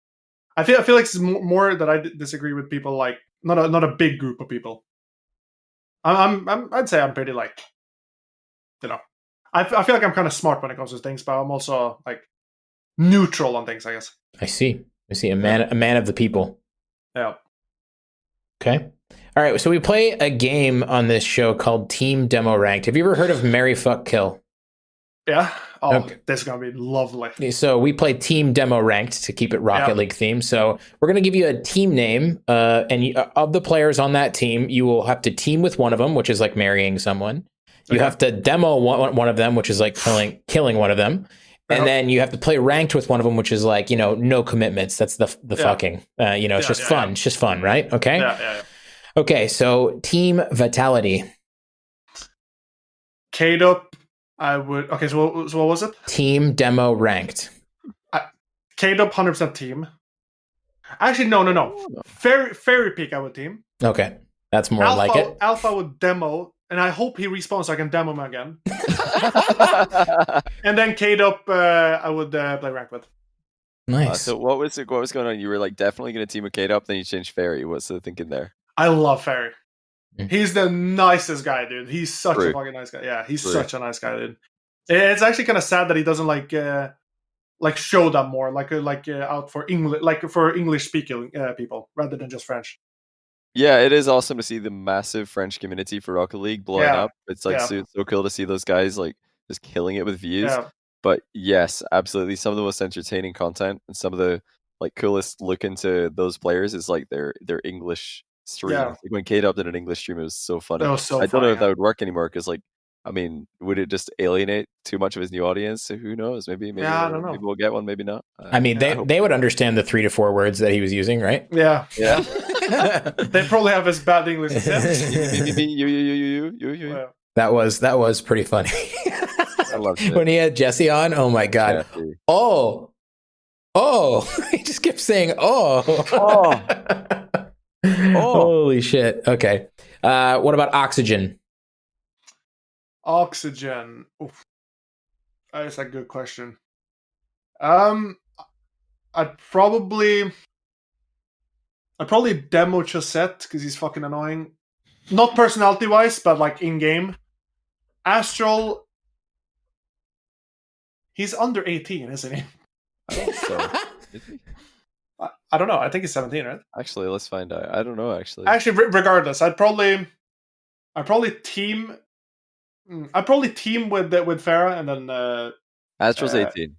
Speaker 2: I feel like it's more that I disagree with people, like not a big group of people. I'd say I'm pretty like, I feel like I'm kind of smart when it comes to things, but I'm also like neutral on things, I guess.
Speaker 1: I see. A man of the people.
Speaker 2: Yeah.
Speaker 1: Okay. All right. So we play a game on this show called Team Demo Ranked. Have you ever heard of Marry Fuck Kill?
Speaker 2: Yeah. Oh,
Speaker 1: okay.
Speaker 2: This is gonna be lovely.
Speaker 1: So we play Team Demo Ranked to keep it Rocket League themed. So we're gonna give you a team name, and of the players on that team, you will have to team with one of them, which is like marrying someone. You have to demo one of them, which is like killing one of them. And then you have to play ranked with one of them, which is like, no commitments. That's the fucking, it's just fun. Yeah. It's just fun, right? Okay.
Speaker 2: Yeah.
Speaker 1: Okay. So Team Vitality.
Speaker 2: K-Dop, I would. Okay. So what was it?
Speaker 1: Team Demo Ranked.
Speaker 2: K-Dop 100% team. Actually, no. Fairy Peak, I would team.
Speaker 1: Okay. That's more like it.
Speaker 2: Alpha would demo. And I hope he respawns so I can demo him again. And then K-Dop, I would play rank with.
Speaker 1: Nice.
Speaker 3: So what was going on? You were like definitely going to team with K-Dop, then you changed Fairy. What's the thinking there?
Speaker 2: I love Fairy. He's the nicest guy, dude. He's such a fucking nice guy. Yeah, he's such a nice guy, dude. It's actually kind of sad that he doesn't like show that more, out for English, like for English speaking people rather than just French.
Speaker 3: Yeah, it is awesome to see the massive French community for Rocket League blowing up. It's like so cool to see those guys like just killing it with views. Yeah. But yes, absolutely, some of the most entertaining content and some of the like coolest look into those players is like their English stream.
Speaker 2: Yeah.
Speaker 3: Like when K-Dop did an English stream, it was so funny.
Speaker 2: It was so
Speaker 3: I don't know if that would work anymore because like, I mean, would it just alienate too much of his new audience? So who knows? Maybe
Speaker 2: I don't know.
Speaker 3: Maybe we'll get one, maybe not.
Speaker 1: I mean, they would understand the 3 to 4 words that he was using, right?
Speaker 2: Yeah.
Speaker 1: They
Speaker 2: probably have his bad English.
Speaker 3: You.
Speaker 1: That was pretty funny.
Speaker 3: I loved it.
Speaker 1: When he had Jesse on, oh my god. Jesse. Oh. He just kept saying oh. Holy shit. Okay. What about Oxygen?
Speaker 2: Oxygen. Oof. That's a good question. I'd probably demo Chaussette because he's fucking annoying. Not personality wise, but like in game. Astral. He's under 18, isn't he?
Speaker 3: I think so. Is he?
Speaker 2: I don't know. I think he's 17, right?
Speaker 3: Actually, let's find out. I don't know. Actually,
Speaker 2: regardless, I'd probably team. I'd probably team with Farah and then.
Speaker 3: Astral's 18.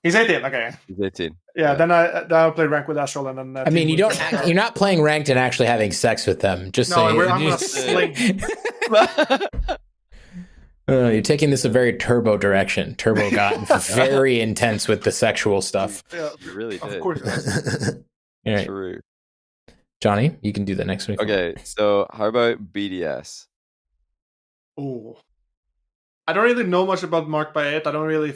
Speaker 2: He's 18. Okay.
Speaker 3: He's 18.
Speaker 2: Yeah. Then I'll play ranked with Astral and then.
Speaker 1: I mean, you're not playing ranked and actually having sex with them. Just
Speaker 2: no,
Speaker 1: saying.
Speaker 2: I'm gonna sling.
Speaker 1: You're taking this a very Turbo direction. Turbo got very intense with the sexual stuff.
Speaker 2: Yeah,
Speaker 3: it really did.
Speaker 2: Of course.
Speaker 1: Right.
Speaker 3: True.
Speaker 1: Johnny, you can do the next week.
Speaker 3: Okay, so how about BDS?
Speaker 2: Oh, I don't really know much about Mark by 8. I don't really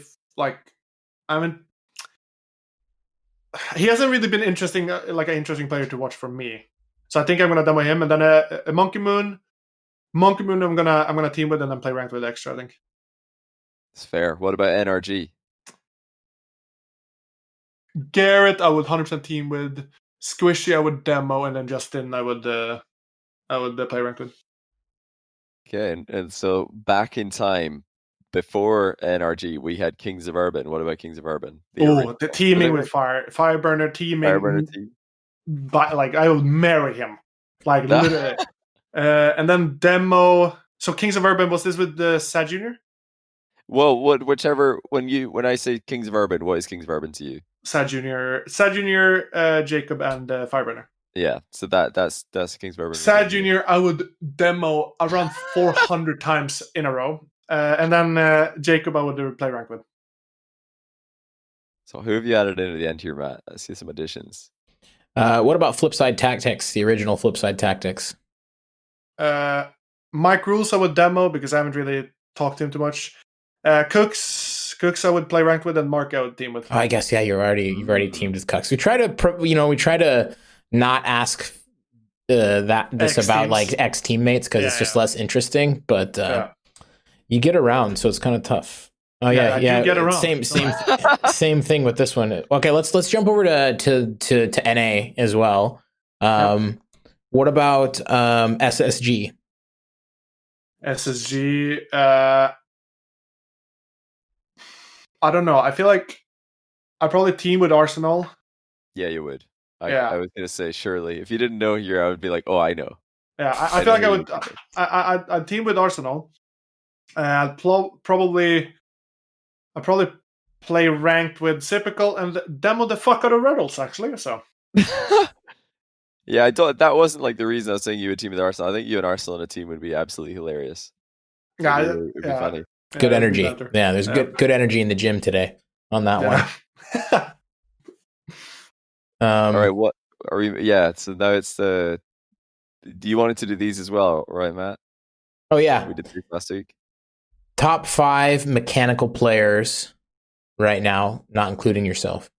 Speaker 2: he hasn't really been interesting, like an interesting player to watch for me. So I think I'm gonna demo him, and then a Monkey Moon. I'm gonna team with and then play ranked with extra. I think
Speaker 3: it's fair. What about NRG?
Speaker 2: Garrett, I would 100% team with. Squishy, I would demo, and then Justin, I would play ranked with.
Speaker 3: Okay, and so back in time, before NRG, we had Kings of Urban. What about Kings of Urban?
Speaker 2: The teaming with Fireburner teaming.
Speaker 3: Fireburner team.
Speaker 2: Like I would marry him. Like literally. And then demo. So Kings of Urban, was this with the Sad Junior?
Speaker 3: Well, whichever. When I say Kings of Urban, what is Kings of Urban to you?
Speaker 2: Sad Junior, Jacob, and Fireburner.
Speaker 3: Yeah, so that's Kings of Urban.
Speaker 2: Sad Junior, I would demo around 400 times in a row, and then Jacob, I would play rank with.
Speaker 3: So who have you added into the end here, Matt? I see some additions.
Speaker 1: What about Flipside Tactics? The original Flipside Tactics.
Speaker 2: Mike Rules, I would demo because I haven't really talked to him too much. Cooks I would play ranked with, and Mark I would team with.
Speaker 1: Oh, I guess you've already teamed with Cooks. We try to not ask this about like ex teammates because it's just less interesting. But you get around, so it's kind of tough. Oh yeah.
Speaker 2: Get around.
Speaker 1: Same thing with this one. Okay, let's jump over to NA as well. What about SSG?
Speaker 2: SSG. I don't know. I feel like I'd probably team with Arsenal.
Speaker 3: Yeah, you would. I was gonna say surely. If you didn't know here, I would be like, oh, I know.
Speaker 2: Yeah, I feel like I would. I'd team with Arsenal. I'd probably play ranked with Typical and demo the fuck out of Riddles, actually. So.
Speaker 3: Yeah, I thought that wasn't like the reason I was saying you would team with Arsenal. I think you and Arsenal in a team would be absolutely hilarious.
Speaker 2: Yeah,
Speaker 3: it would be funny.
Speaker 1: Good energy. Yeah, there's good energy in the gym today on that one.
Speaker 3: All right, what are we? Yeah, so now it's the. Do you wanted to do these as well, right, Matt?
Speaker 1: Oh yeah,
Speaker 3: we did these last week.
Speaker 1: Top 5 mechanical players right now, not including yourself.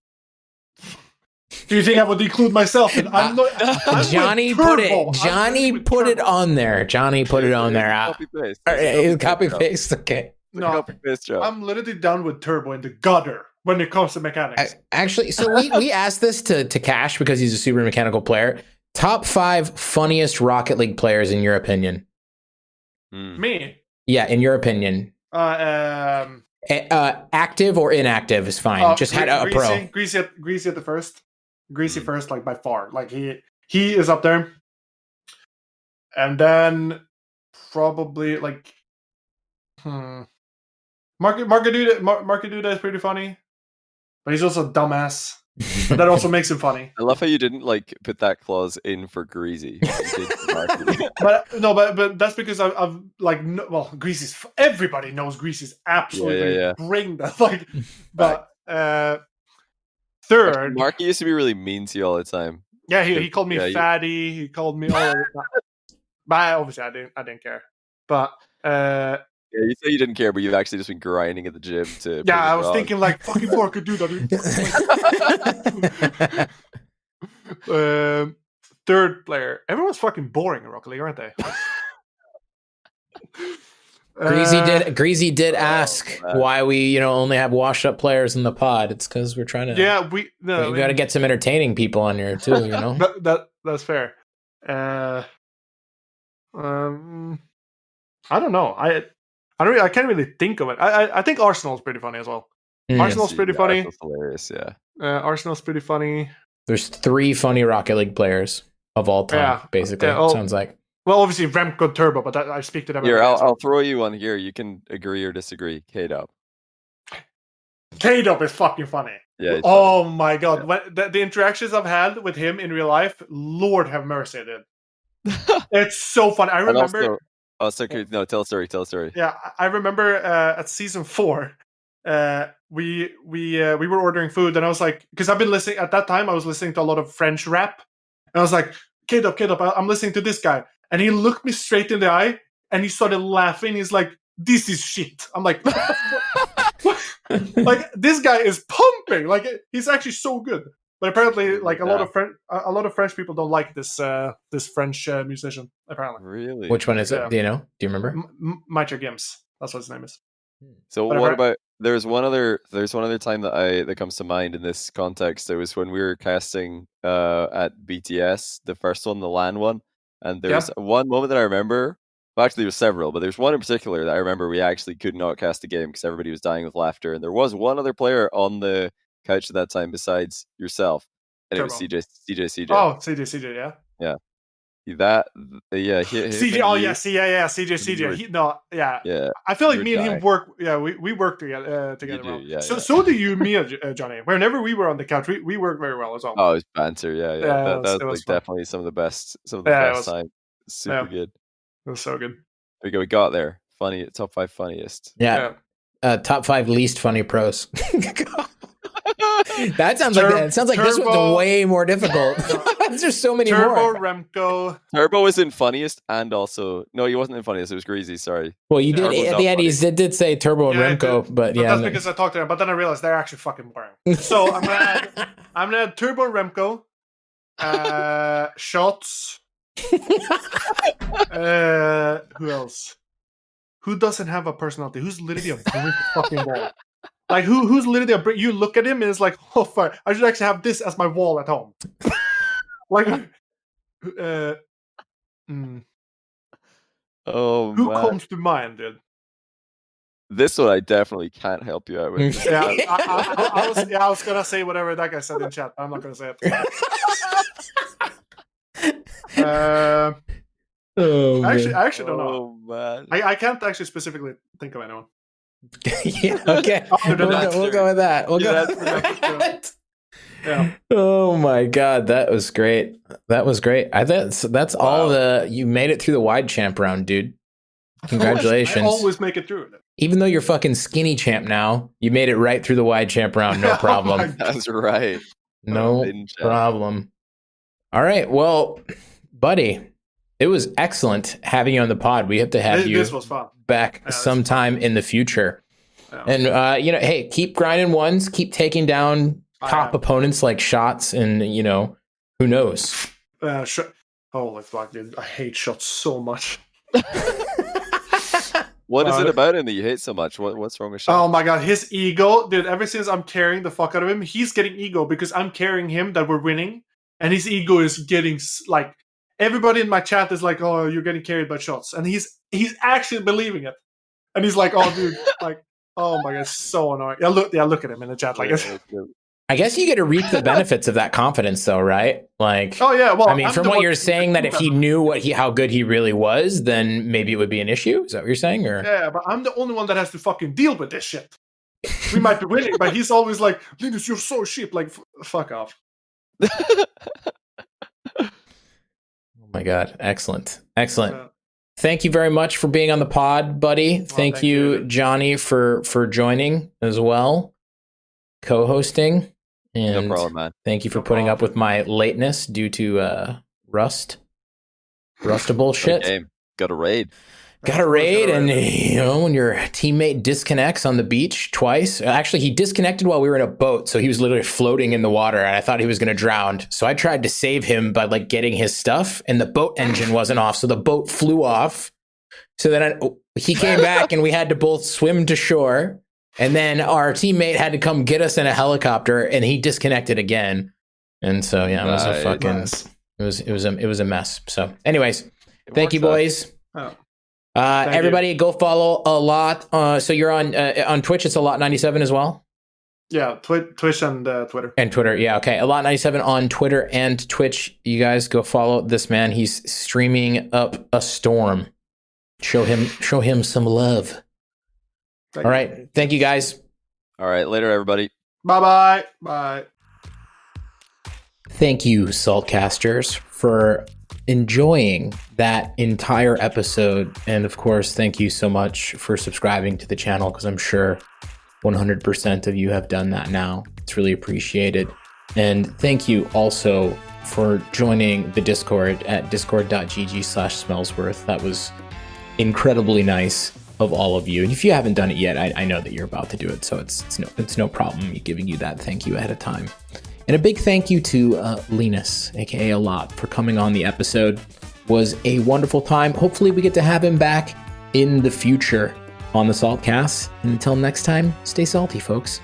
Speaker 2: Do you think I would include myself? I'm
Speaker 1: Johnny put it. Johnny put it on there. Johnny put it on there.
Speaker 3: Copy paste.
Speaker 1: Copy paste. Okay.
Speaker 2: No,
Speaker 3: copy paste job.
Speaker 2: I'm literally down with Turbo in the gutter when it comes to mechanics.
Speaker 1: Actually, so we asked this to Cash because he's a super mechanical player. Top 5 funniest Rocket League players in your opinion?
Speaker 2: Me?
Speaker 1: Yeah, in your opinion. Active or inactive is fine. Just had a pro.
Speaker 2: Greasy at the first. Greasy first, like by far. Like he is up there. And then probably like Markaduda is pretty funny. But he's also a dumbass. But that also makes him funny.
Speaker 3: I love how you didn't like put that clause in for Greasy.
Speaker 2: but that's because I've like Greasy's everybody knows Greasy's absolutely bring that like but third,
Speaker 3: Marky used to be really mean to you all the time.
Speaker 2: Yeah, he called me fatty. He called me all of that. But obviously I didn't care. But
Speaker 3: yeah, you say you didn't care, but you've actually just been grinding at the gym to.
Speaker 2: Yeah, I was thinking like fucking Mark could do that. Third player. Everyone's fucking boring in Rocket League, aren't they?
Speaker 1: Greasy did ask why we only have washed up players in the pod. It's because we're trying to.
Speaker 2: Yeah, we
Speaker 1: got to get some entertaining people on here too.
Speaker 2: That's fair. I don't know. I can't really think of it. I think Arsenal's pretty funny as well. Arsenal's pretty funny.
Speaker 3: Arsenal's hilarious, yeah.
Speaker 2: Arsenal's pretty funny.
Speaker 1: There's 3 funny Rocket League players of all time, basically. Sounds like.
Speaker 2: Well, obviously Remco Turbo, but I speak to them.
Speaker 3: Here, I'll throw you one here. You can agree or disagree. K-Dub.
Speaker 2: K-Dub is fucking funny.
Speaker 3: Yeah.
Speaker 2: Oh my god, when the interactions I've had with him in real life, Lord have mercy, dude. It's so funny. I remember.
Speaker 3: No, tell a story.
Speaker 2: Yeah, I remember at season 4, we were ordering food, and I was like, because I've been listening at that time, I was listening to a lot of French rap, and I was like, K-Dub, I'm listening to this guy, and he looked me straight in the eye, and he started laughing. He's like, "This is shit." I'm like, like this guy is pumping. Like he's actually so good. But apparently, like a lot of French people don't like this French musician. Apparently,
Speaker 3: really.
Speaker 1: Which one is it? Do you know? Do you remember?
Speaker 2: Maitre Gims. That's what his name is.
Speaker 3: So what about? There's one other time that comes to mind in this context. It was when we were casting at BTS, the first one, the LAN one, and there's one moment that I remember. Well, actually, there was several, but there's one in particular that I remember we actually could not cast the game because everybody was dying with laughter, and there was one other player on the couch at that time besides yourself, and
Speaker 2: Turbo.
Speaker 3: It was CJ.
Speaker 2: Oh, CJ, yeah.
Speaker 3: CJ.
Speaker 2: CJ. Oh yes, CJ. Yeah. I feel like me and him work. Yeah, we work together. Well.
Speaker 3: Yeah,
Speaker 2: so do you, me, Johnny. Whenever we were on the couch, we work very well as well.
Speaker 3: Oh, it was banter. Yeah. That was like definitely some of the best time. Super good.
Speaker 2: It was so good.
Speaker 3: There we got there. Funny, top 5 funniest.
Speaker 1: Yeah. Top 5 least funny pros. That sounds like that. It sounds like this one's way more difficult. There's so many more.
Speaker 2: Remco.
Speaker 3: Turbo was in funniest, and also no, he wasn't in funniest. It was Greasy. Sorry.
Speaker 1: Well, you did at the end. He did say Turbo and Remco, but yeah,
Speaker 2: that's because I talked to him. But then I realized they're actually fucking boring. So I'm gonna add Turbo Remco, shots. Who else? Who doesn't have a personality? Who's literally a brick fucking wall? Like who's literally a brick? You look at him and it's like, oh fuck, I should actually have this as my wall at home. Like,
Speaker 3: oh,
Speaker 2: who comes to mind, dude?
Speaker 3: This one I definitely can't help you out with.
Speaker 2: Yeah, I was gonna say whatever that guy said in chat. I'm not gonna say it. I actually don't know.
Speaker 3: Man.
Speaker 2: I can't actually specifically think of anyone.
Speaker 1: Yeah, okay. We'll go with that. We'll go with that.
Speaker 2: Yeah.
Speaker 1: Oh my god, that was great. That was great. That's all you made it through the Widechamp round, dude. Congratulations.
Speaker 2: I always make it through.
Speaker 1: Even though you're fucking skinny champ now, you made it right through the Widechamp round, no problem.
Speaker 3: That's right.
Speaker 1: No problem. All right, well, buddy, it was excellent having you on the pod. We have to have you back sometime in the future. Yeah. And hey, keep grinding ones, keep taking down top opponents like shots, and who knows?
Speaker 2: Holy fuck, dude! I hate shots so much.
Speaker 3: What is it about him that you hate so much? What's wrong with Shot?
Speaker 2: Oh my god, his ego, dude! Ever since I'm carrying the fuck out of him, he's getting ego because I'm carrying him. That we're winning, and his ego is getting like everybody in my chat is like, "Oh, you're getting carried by shots," and he's actually believing it, and he's like, "Oh, dude, like, oh my god, it's so annoying." Look at him in the chat, like.
Speaker 1: I guess you get to reap the benefits of that confidence, though, right? Like,
Speaker 2: oh yeah, well,
Speaker 1: I mean, from what you're saying, that if he knew how good he really was, then maybe it would be an issue. Is that what you're saying? Or
Speaker 2: yeah, but I'm the only one that has to fucking deal with this shit. We might be winning, but he's always like, "Linus, you're so shit." Like, fuck off.
Speaker 1: Oh my god, excellent. Thank you very much for being on the pod, buddy. Thank you, Johnny, for joining as well, co-hosting. And
Speaker 3: no problem, man.
Speaker 1: Thank you for putting up with my lateness due to rustable shit.
Speaker 3: Got a raid.
Speaker 1: And when your teammate disconnects on the beach twice. Actually, he disconnected while we were in a boat, so he was literally floating in the water, and I thought he was going to drown. So I tried to save him by getting his stuff, and the boat engine wasn't off, so the boat flew off. So then he came back, and we had to both swim to shore. And then our teammate had to come get us in a helicopter, and he disconnected again. And so it was a fucking it was a mess. So, anyways, thank you, boys. Everybody, go follow Al0t. So you're on Twitch. It's Al0t97 as well.
Speaker 2: Yeah, Twitch and Twitter.
Speaker 1: And Twitter, yeah, okay. Al0t97 on Twitter and Twitch. You guys go follow this man. He's streaming up a storm. Show him some love. All right. Thank you, guys.
Speaker 3: All right. Later, everybody.
Speaker 2: Bye-bye. Bye.
Speaker 1: Thank you, Saltcasters, for enjoying that entire episode. And, of course, thank you so much for subscribing to the channel, because I'm sure 100% of you have done that now. It's really appreciated. And thank you also for joining the Discord at discord.gg/Smellsworth. That was incredibly nice of all of you. And if you haven't done it yet, I know that you're about to do it, so it's no problem me giving you that thank you ahead of time. And a big thank you to Linus, aka Al0t, for coming on the episode. Was a wonderful time. Hopefully we get to have him back in the future on the Saltcast. And until next time, stay salty, folks.